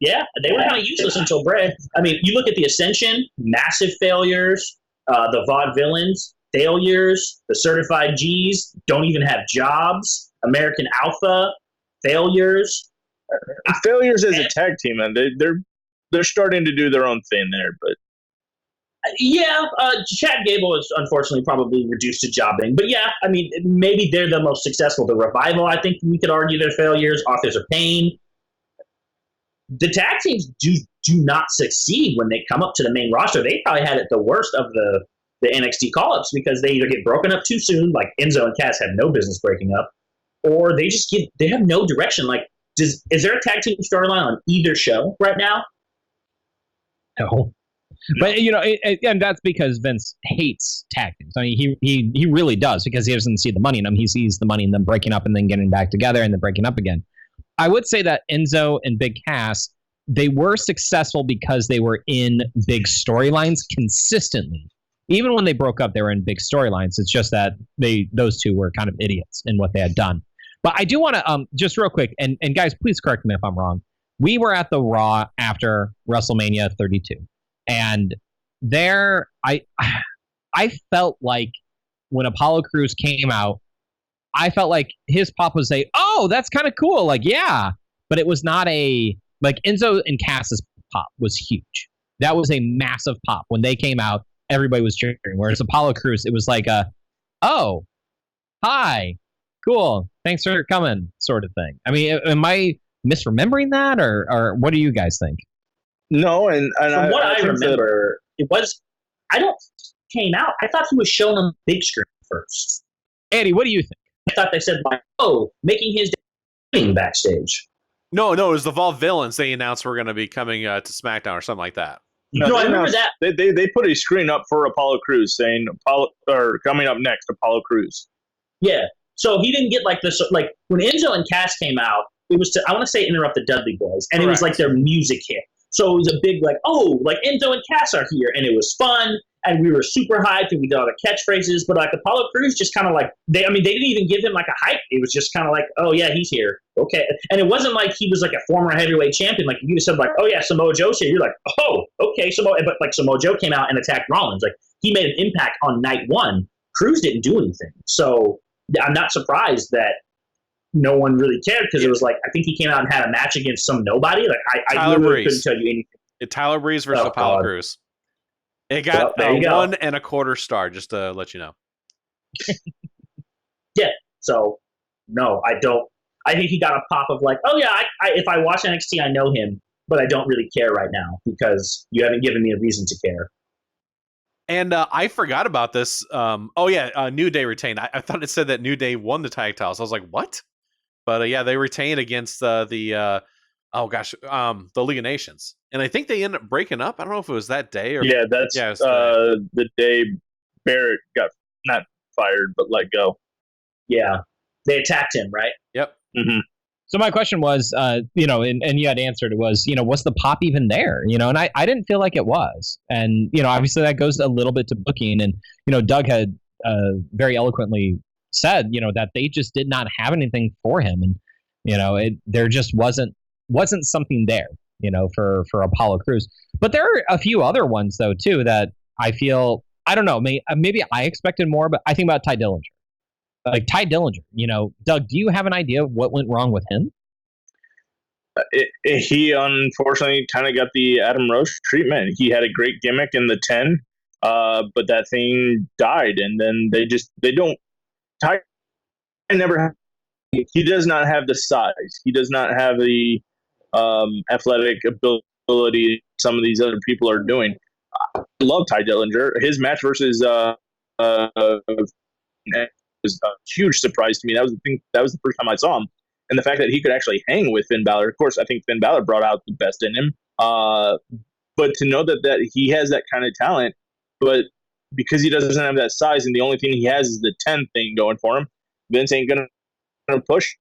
Yeah, they were kind of useless until Bray. I mean, you look at the Ascension, massive failures. The Vaudevillains, failures. The Certified G's don't even have jobs. American Alpha, failures. Failures as a tag team, and they're starting to do their own thing there. But yeah, Chad Gable is unfortunately probably reduced to jobbing. But yeah, I mean, maybe they're the most successful. The Revival, I think we could argue they're failures. Authors of Pain. The tag teams do not succeed when they come up to the main roster. They probably had it the worst of the NXT call-ups because they either get broken up too soon, like Enzo and Cass have no business breaking up, or they have no direction. Like, is there a tag team storyline on either show right now? No. But and that's because Vince hates tag teams. I mean, he really does, because he doesn't see the money in them. He sees the money in them breaking up and then getting back together and then breaking up again. I would say that Enzo and Big Cass, they were successful because they were in big storylines consistently. Even when they broke up, they were in big storylines. It's just that those two were kind of idiots in what they had done. But I do want to just real quick, and guys, please correct me if I'm wrong. We were at the Raw after WrestleMania 32, and there I felt like when Apollo Crews came out, I felt like his pop was oh, that's kind of cool. Like, yeah. But it was not like Enzo and Cass's pop was huge. That was a massive pop. When they came out, everybody was cheering. Whereas Apollo Crews, it was like oh, hi, cool, thanks for coming sort of thing. I mean, am I misremembering that, or what do you guys think? No, and from what I remember, I don't came out. I thought he was shown on the big screen first. Andy, what do you think? I thought they said making his debut backstage. No, it was the Vaudevillains they announced were going to be coming to SmackDown or something like that. No, I remember that. They put a screen up for Apollo Crews saying coming up next, Apollo Crews. Yeah, so he didn't get like this. Like when Enzo and Cass came out, it was I want to say interrupt the Dudley Boys, and Correct. It was like their music hit. So it was a big like Enzo and Cass are here, and it was fun. And we were super hyped, and we did all the catchphrases. But like Apollo Crews, just kind of like they didn't even give him like a hype. It was just kind of like, oh yeah, he's here, okay. And it wasn't like he was like a former heavyweight champion. Like you said, like, oh yeah, Samoa Joe's here. You're like, oh okay, But like Samoa Joe came out and attacked Rollins. Like he made an impact on night one. Crews didn't do anything. So I'm not surprised that no one really cared, because it was like I think he came out and had a match against some nobody. Like I literally couldn't tell you anything. Tyler Breeze versus Apollo Crews. It got a 1 1/4 star, just to let you know. Yeah. So, no, I don't I think he got a pop of like, oh yeah, if I watch NXT, I know him, but I don't really care right now because you haven't given me a reason to care. And I forgot about this. New Day retained. I thought it said that New Day won the tag titles. I was like, what? But yeah, they retained against the League of Nations, and I think they ended up breaking up. I don't know if it was that day or that's the day Barrett got not fired but let go. Yeah, they attacked him, right? Yep. Mm-hmm. So my question was, and you had answered, it was, was the pop even there? And I didn't feel like it was. And, obviously that goes a little bit to booking. And, Doug had very eloquently said, that they just did not have anything for him. And, there just wasn't something there, for Apollo Crews. But there are a few other ones, though, too, that I feel, I don't know, maybe I expected more, but I think about Ty Dillinger. Like Ty Dillinger, Doug, do you have an idea of what went wrong with him? He unfortunately kind of got the Adam Roche treatment. He had a great gimmick in the 10, but that thing died, and then they don't. Ty never. He does not have the size. He does not have the athletic ability some of these other people are doing. I love Ty Dillinger. His match versus was a huge surprise to me. That was the first time I saw him, and the fact that he could actually hang with Finn Balor. Of course, I think Finn Balor brought out the best in him. But to know that he has that kind of talent, but because he doesn't have that size, and the only thing he has is the 10 thing going for him, Vince ain't gonna push.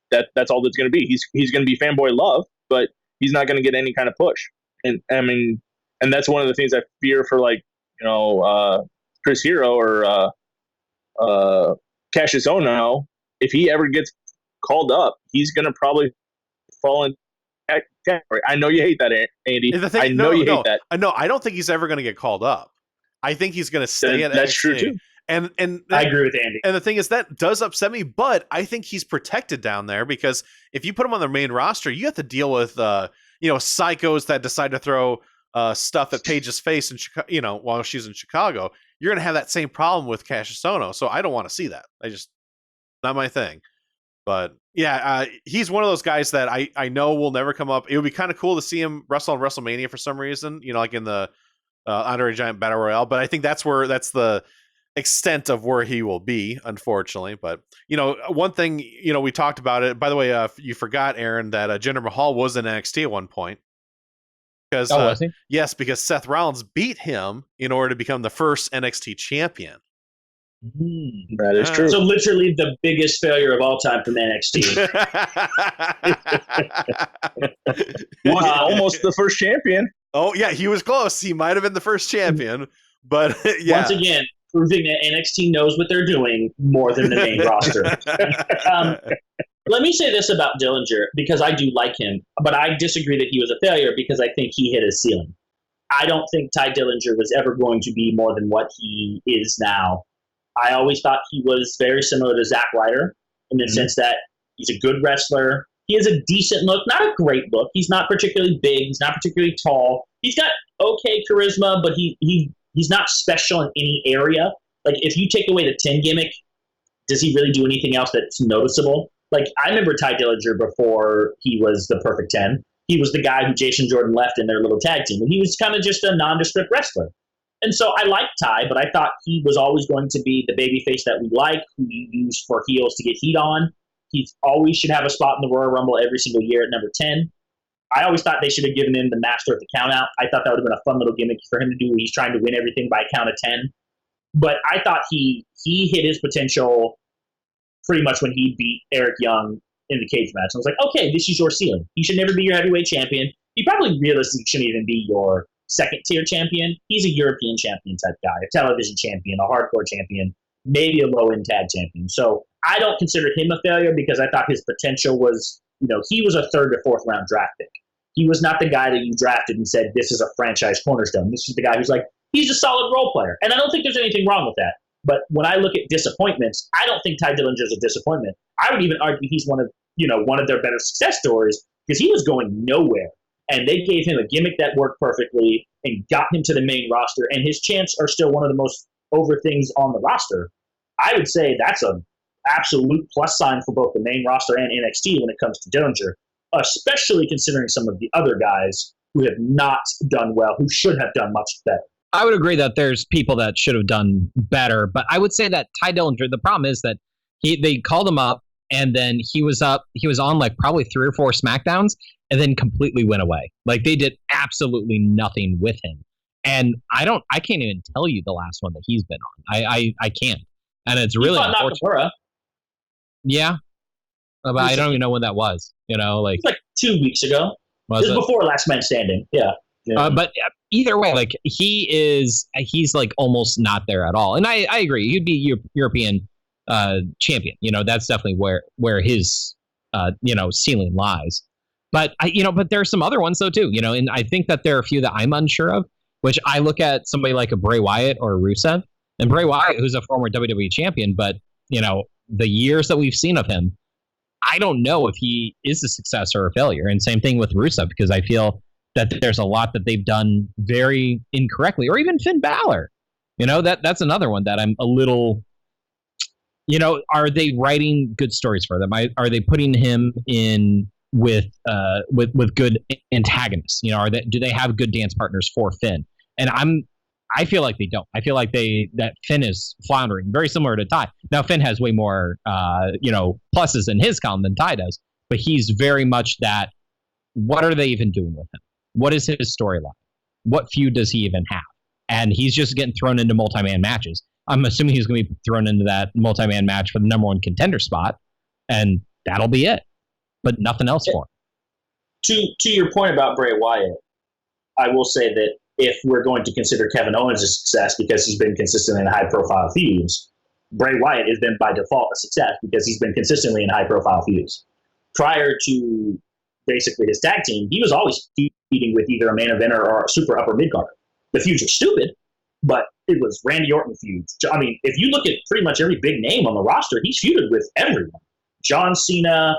That's all that's gonna be. He's gonna be fanboy love, but he's not gonna get any kind of push. And I mean, and that's one of the things I fear for, like, Chris Hero or Cassius Ohno. If he ever gets called up, he's going to probably fall in category. I know you hate that, Andy. You hate that. I don't think he's ever going to get called up. I think he's going to stay at NXT. That's true too. And I agree with Andy. And the thing is, that does upset me, but I think he's protected down there, because if you put him on the main roster, you have to deal with psychos that decide to throw stuff at Paige's face in while she's in Chicago. You're going to have that same problem with Cassius Ohno, so I don't want to see that. Not my thing. But yeah, he's one of those guys that I know will never come up. It would be kind of cool to see him wrestle in WrestleMania for some reason, like in the Andre the Giant Battle Royale. But I think that's the extent of where he will be, unfortunately. But one thing, we talked about it. By the way, you forgot, Aaron, that Jinder Mahal was in NXT at one point. Because, was he? Yes, because Seth Rollins beat him in order to become the first NXT champion. That is true. So literally the biggest failure of all time from NXT. Almost the first champion. Oh yeah, he was close. He might have been the first champion, but yeah. Once again, proving that NXT knows what they're doing more than the main roster. Let me say this about Dillinger, because I do like him, but I disagree that he was a failure, because I think he hit his ceiling. I don't think Ty Dillinger was ever going to be more than what he is now. I always thought he was very similar to Zack Ryder in the sense that he's a good wrestler. He has a decent look, not a great look. He's not particularly big. He's not particularly tall. He's got okay charisma, but he's not special in any area. Like, if you take away the 10 gimmick, does he really do anything else that's noticeable? Like, I remember Ty Dillinger before he was the Perfect 10. He was the guy who Jason Jordan left in their little tag team, and he was kind of just a nondescript wrestler. And so I liked Ty, but I thought he was always going to be the babyface that we like, who you use for heels to get heat on. He always should have a spot in the Royal Rumble every single year at number 10. I always thought they should have given him the master of the countout. I thought that would have been a fun little gimmick for him to do. He's trying to win everything by a count of 10. But I thought he hit his potential pretty much when he beat Eric Young in the cage match. I was like, okay, this is your ceiling. He should never be your heavyweight champion. He probably realistically shouldn't even be your second-tier champion. He's a European champion type guy, a television champion, a hardcore champion, maybe a low-end tag champion. So I don't consider him a failure, because I thought his potential was, he was a third to fourth round draft pick. He was not the guy that you drafted and said, this is a franchise cornerstone. This is the guy who's like, he's a solid role player. And I don't think there's anything wrong with that. But when I look at disappointments, I don't think Ty Dillinger is a disappointment. I would even argue he's one of their better success stories, because he was going nowhere. And they gave him a gimmick that worked perfectly and got him to the main roster. And his chants are still one of the most over things on the roster. I would say that's a absolute plus sign for both the main roster and NXT when it comes to Dillinger, especially considering some of the other guys who have not done well, who should have done much better. I would agree that there's people that should have done better, but I would say that Ty Dillinger, the problem is that they called him up, and then he was on like probably 3 or 4 SmackDowns, and then completely went away. Like they did absolutely nothing with him. And I can't even tell you the last one that he's been on. I can't. And it's really unfortunate. Nakamura. Yeah. But I don't even know when that was. You know, like 2 weeks ago. It was before Last Man Standing. Yeah. But either way, like he's like almost not there at all. And I agree. He'd be European champion. You know, that's definitely where his ceiling lies. But but there are some other ones though too. You know, and I think that there are a few that I'm unsure of. Which I look at somebody like a Bray Wyatt or a Rusev, and Bray Wyatt, who's a former WWE champion, but the years that we've seen of him, I don't know if he is a success or a failure. And same thing with Rusev, because I feel that there's a lot that they've done very incorrectly, or even Finn Balor. That's another one that I'm a little. Are they writing good stories for them? Are they putting him in with good antagonists? Do they have good dance partners for Finn? And I feel like they don't. I feel like that Finn is floundering, very similar to Ty. Now Finn has way more pluses in his column than Ty does, but he's very much that. What are they even doing with him? What is his storyline? What feud does he even have? And he's just getting thrown into multi-man matches. I'm assuming he's going to be thrown into that multi-man match for the number 1 contender spot, and that'll be it. But nothing else for him. To your point about Bray Wyatt, I will say that if we're going to consider Kevin Owens a success because he's been consistent in high-profile feuds, Bray Wyatt has been by default a success because he's been consistently in high-profile feuds. Prior to basically his tag team, he was always feuding with either a main eventer or a super upper mid-card. The feuds are stupid, but it was Randy Orton feuds. I mean, if you look at pretty much every big name on the roster, he's feuded with everyone. John Cena,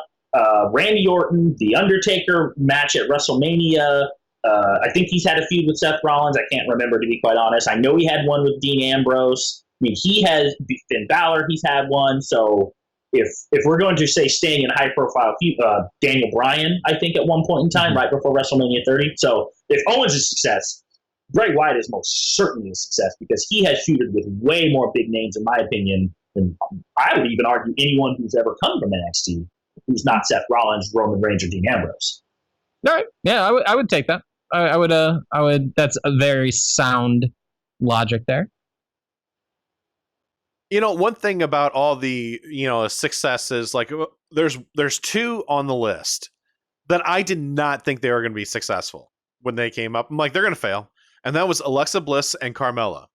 Randy Orton, The Undertaker match at WrestleMania. I think he's had a feud with Seth Rollins. I can't remember, to be quite honest. I know he had one with Dean Ambrose. I mean, he has Finn Balor. He's had one. So if we're going to say staying in high profile feud, Daniel Bryan, I think at one point in time, right before WrestleMania 30. So if Owens is a success, Bray Wyatt is most certainly a success because he has feuded with way more big names, in my opinion, than I would even argue anyone who's ever come from NXT, who's not Seth Rollins, Roman Reigns, or Dean Ambrose. All right, yeah, I would take that. I would. That's a very sound logic there. One thing about all the successes, like there's 2 on the list that I did not think they were going to be successful when they came up. I'm like, they're going to fail, and that was Alexa Bliss and Carmella.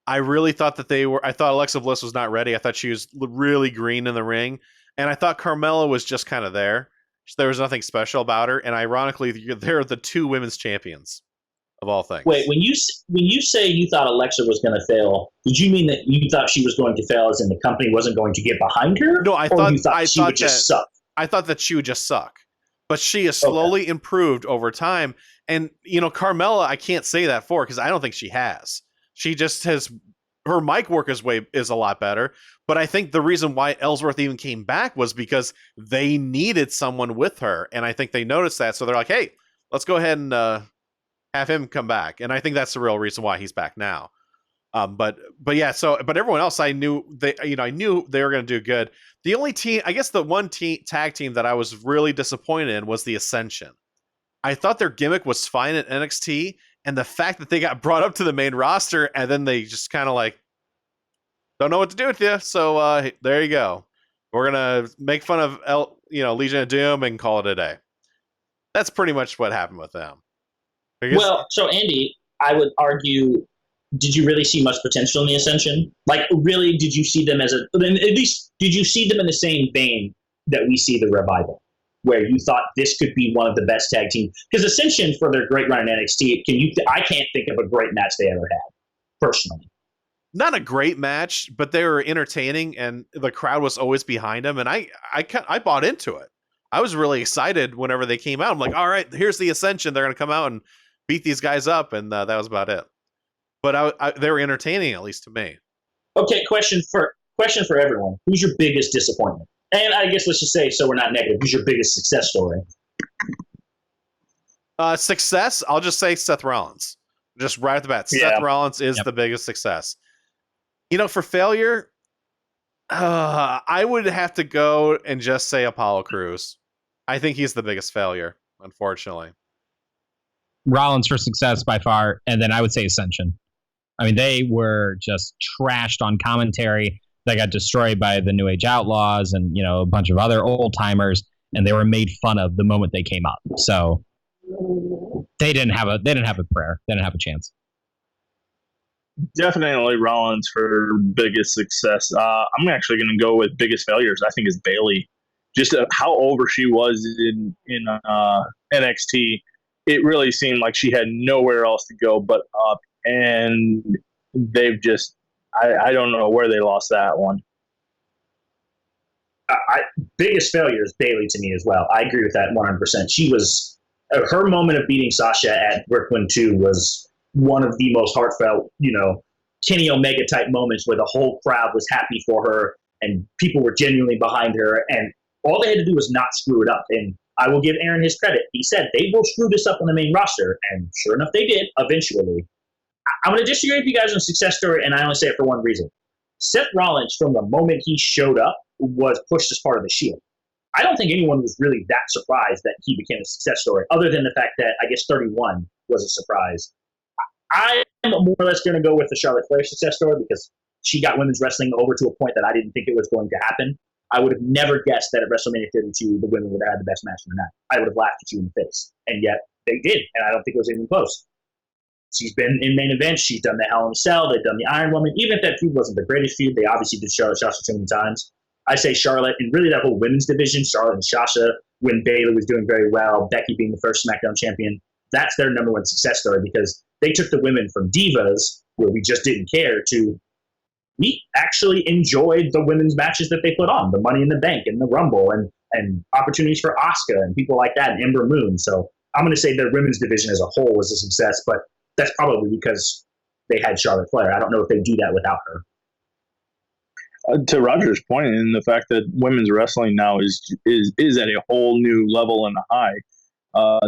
I really thought that they were. I thought Alexa Bliss was not ready. I thought she was really green in the ring, and I thought Carmella was just kind of there. There was nothing special about her, and ironically, they're the 2 women's champions of all things. Wait, when you say you thought Alexa was going to fail, did you mean that you thought she was going to fail as in the company wasn't going to get behind her? No, I thought she would just suck. I thought that she would just suck, but she has slowly improved over time. And Carmella, I can't say that for because I don't think she has. She just has. Her mic work is a lot better, but I think the reason why Ellsworth even came back was because they needed someone with her, and I think they noticed that, so they're like, "Hey, let's go ahead and have him come back." And I think that's the real reason why he's back now. But everyone else, I knew they were going to do good. The only team, I guess, the one tag team that I was really disappointed in was the Ascension. I thought their gimmick was fine at NXT. And the fact that they got brought up to the main roster and then they just kind of like don't know what to do with you. So there you go. We're gonna make fun of Legion of Doom and call it a day. That's pretty much what happened with them. Well, so Andy, I would argue, did you really see much potential in the Ascension? Like, really, did you see them at least did you see them in the same vein that we see the Revival? Where you thought this could be one of the best tag teams? Because Ascension, for their great run in NXT, I can't think of a great match they ever had, personally. Not a great match, but they were entertaining, and the crowd was always behind them, and I bought into it. I was really excited whenever they came out. I'm like, all right, here's the Ascension. They're going to come out and beat these guys up, and that was about it. But they were entertaining, at least to me. Okay, question for Question for everyone: who's your biggest disappointment? And I guess let's just say, so we're not negative, who's your biggest success story? Success, I'll just say Seth Rollins. Just right off the bat, Yeah. Seth Rollins is the biggest success. For failure, I would have to go and just say Apollo Crews. I think he's the biggest failure, unfortunately. Rollins for success by far, and then I would say Ascension. I mean, they were just trashed on commentary. They got destroyed by the New Age Outlaws and a bunch of other old timers, and they were made fun of the moment they came up. So they didn't have a prayer. They didn't have a chance. Definitely Rollins for biggest success. I'm actually going to go with biggest failures. I think is Bayley. Just how over she was in NXT. It really seemed like she had nowhere else to go but up, and they've just I don't know where they lost that one. Biggest failure is Bayley to me as well. I agree with that 100%. She was her moment of beating Sasha at Brooklyn 2 was one of the most heartfelt, Kenny Omega type moments where the whole crowd was happy for her and people were genuinely behind her, and all they had to do was not screw it up. And I will give Aaron his credit. He said they will screw this up on the main roster, and sure enough, they did eventually. I'm going to disagree with you guys on success story, and I only say it for one reason. Seth Rollins, from the moment he showed up, was pushed as part of the Shield. I don't think anyone was really that surprised that he became a success story, other than the fact that I guess 31 was a surprise. I am more or less going to go with the Charlotte Flair success story because she got women's wrestling over to a point that I didn't think it was going to happen. I would have never guessed that at WrestleMania 32, the women would have had the best match of the night. I would have laughed at you in the face. And yet they did, and I don't think it was even close. She's been in main events. She's done the Hell in a Cell. They've done the Iron Woman. Even if that feud wasn't the greatest feud, they obviously did Charlotte Shasha too many times. I say Charlotte, and really that whole women's division, Charlotte and Shasha, when Bayley was doing very well, Becky being the first SmackDown champion, that's their number one success story because they took the women from divas, where we just didn't care, to we actually enjoyed the women's matches that they put on, the Money in the Bank and the Rumble and opportunities for Asuka and people like that, and Ember Moon. So I'm going to say their women's division as a whole was a success, but that's probably because they had Charlotte Flair. I don't know if they do that without her. To Roger's point, and the fact that women's wrestling now is at a whole new level and high.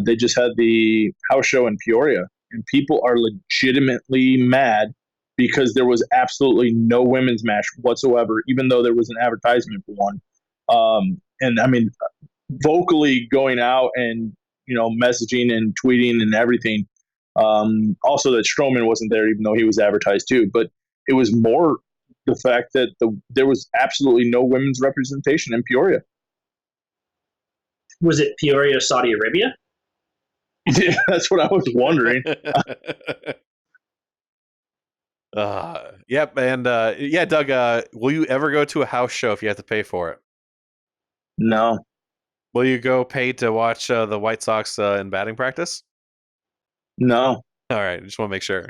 They just had the house show in Peoria, and people are legitimately mad because there was absolutely no women's match whatsoever, even though there was an advertisement for one. And I mean, vocally going out and messaging and tweeting and everything. Also, that Strowman wasn't there, even though he was advertised too. But it was more the fact that there was absolutely no women's representation in Peoria. Was it Peoria, Saudi Arabia? Yeah, that's what I was wondering. Yep, and Doug, will you ever go to a house show if you have to pay for it? No. Will you go pay to watch the White Sox in batting practice? No. All right, just want to make sure.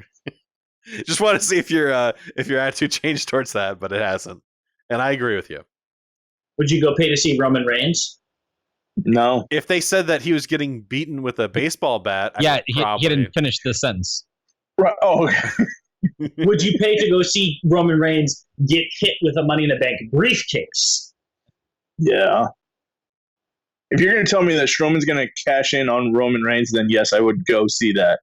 Just want to see if your attitude changed towards that, but it hasn't. And I agree with you. Would you go pay to see Roman Reigns? No. If they said that he was getting beaten with a baseball bat, he didn't finish the sentence. Right. Oh. Would you pay to go see Roman Reigns get hit with a Money in the Bank briefcase? Yeah. If you're going to tell me that Strowman's going to cash in on Roman Reigns, then yes, I would go see that.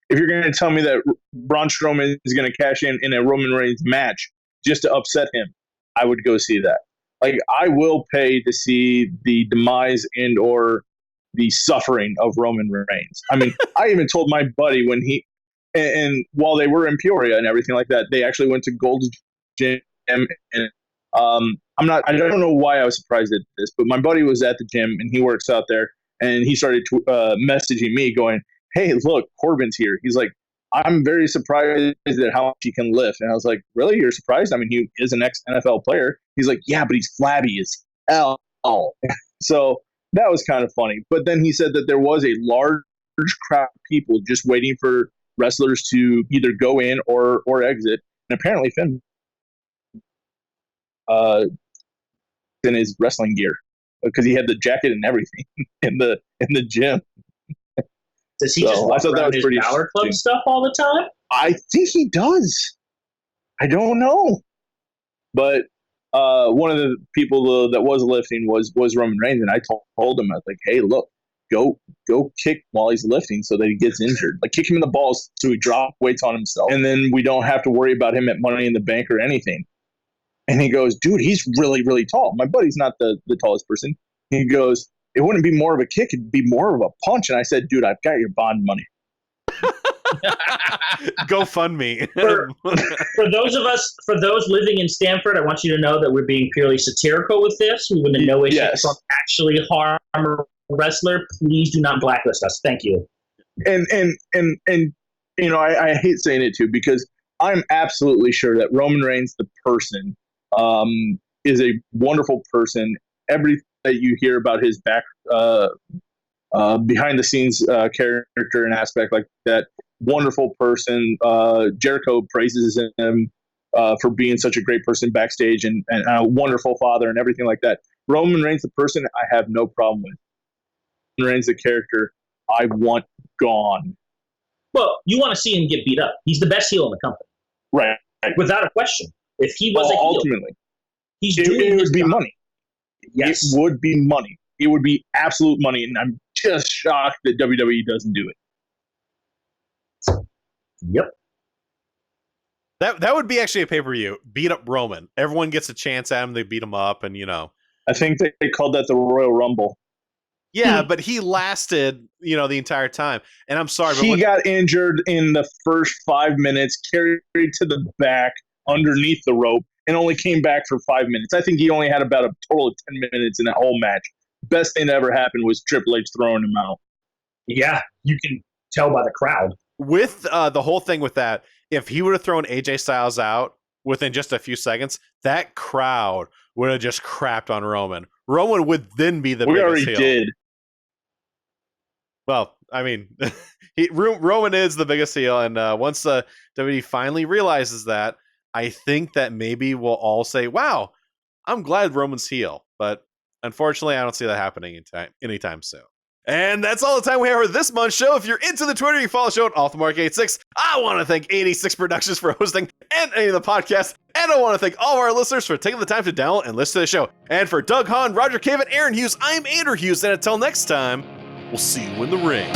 If you're going to tell me that Braun Strowman is going to cash in a Roman Reigns match just to upset him, I would go see that. Like, I will pay to see the demise and or the suffering of Roman Reigns. I mean, I even told my buddy when and while they were in Peoria and everything like that, they actually went to Gold's Gym. And I don't know why I was surprised at this, but my buddy was at the gym and he works out there, and he started messaging me going, "Hey, look, Corbin's here." He's like, "I'm very surprised at how much he can lift." And I was like, "Really? You're surprised? I mean, he is an ex-NFL player." He's like, "Yeah, but he's flabby as hell." So that was kind of funny. But then he said that there was a large crowd of people just waiting for wrestlers to either go in or exit. And apparently Finn in his wrestling gear because he had the jacket and everything in the gym. Does he just walk around his Power Club stuff all the time? I think he does. I don't know. But one of the people that was lifting was Roman Reigns, and I told him, I was like, hey, look, go kick while he's lifting so that he gets injured. Like, kick him in the balls so he drop weights on himself, and then we don't have to worry about him at Money in the Bank or anything. And he goes, dude, he's really, really tall. My buddy's not the tallest person. He goes, it wouldn't be more of a kick, it'd be more of a punch. And I said, dude, I've got your bond money. Go fund me. For those living in Stanford, I want you to know that we're being purely satirical with this. We would in no way shape from actually harm a wrestler. Please do not blacklist us. Thank you. And you know, I hate saying it too, because I'm absolutely sure that Roman Reigns, the person, is a wonderful person. Everything that you hear about his behind the scenes character and aspect like that, wonderful person. Jericho praises him for being such a great person backstage and a wonderful father and everything like that. Roman Reigns, the person, I have no problem with. Roman Reigns, the character, I want gone. Well, you want to see him get beat up. He's the best heel in the company. Right. Without a question. If he was a heel, ultimately, it would be money. Yes. It would be money. It would be absolute money, and I'm just shocked that WWE doesn't do it. Yep. That would be actually a pay-per-view. Beat up Roman. Everyone gets a chance at him. They beat him up, and you know. I think they called that the Royal Rumble. Yeah, but he lasted, you know, the entire time. And I'm sorry, but he got injured in the first 5 minutes, carried to the back underneath the rope, and only came back for 5 minutes. I think he only had about a total of 10 minutes in that whole match. Best thing that ever happened was Triple H throwing him out. Yeah, you can tell by the crowd. With the whole thing with that, if he would have thrown AJ Styles out within just a few seconds, that crowd would have just crapped on Roman. Roman would then be the biggest heel. We already did. Well, I mean, Roman is the biggest heel, and once WWE finally realizes that, I think that maybe we'll all say, wow, I'm glad Roman's heel. But unfortunately, I don't see that happening anytime soon. And that's all the time we have for this month's show. If you're into the Twitter, you follow the show at OffTheMark86. I want to thank 86 Productions for hosting and any of the podcasts. And I want to thank all of our listeners for taking the time to download and listen to the show. And for Doug Hahn, Roger Caven, Aaron Hughes, I'm Andrew Hughes. And until next time, we'll see you in the ring.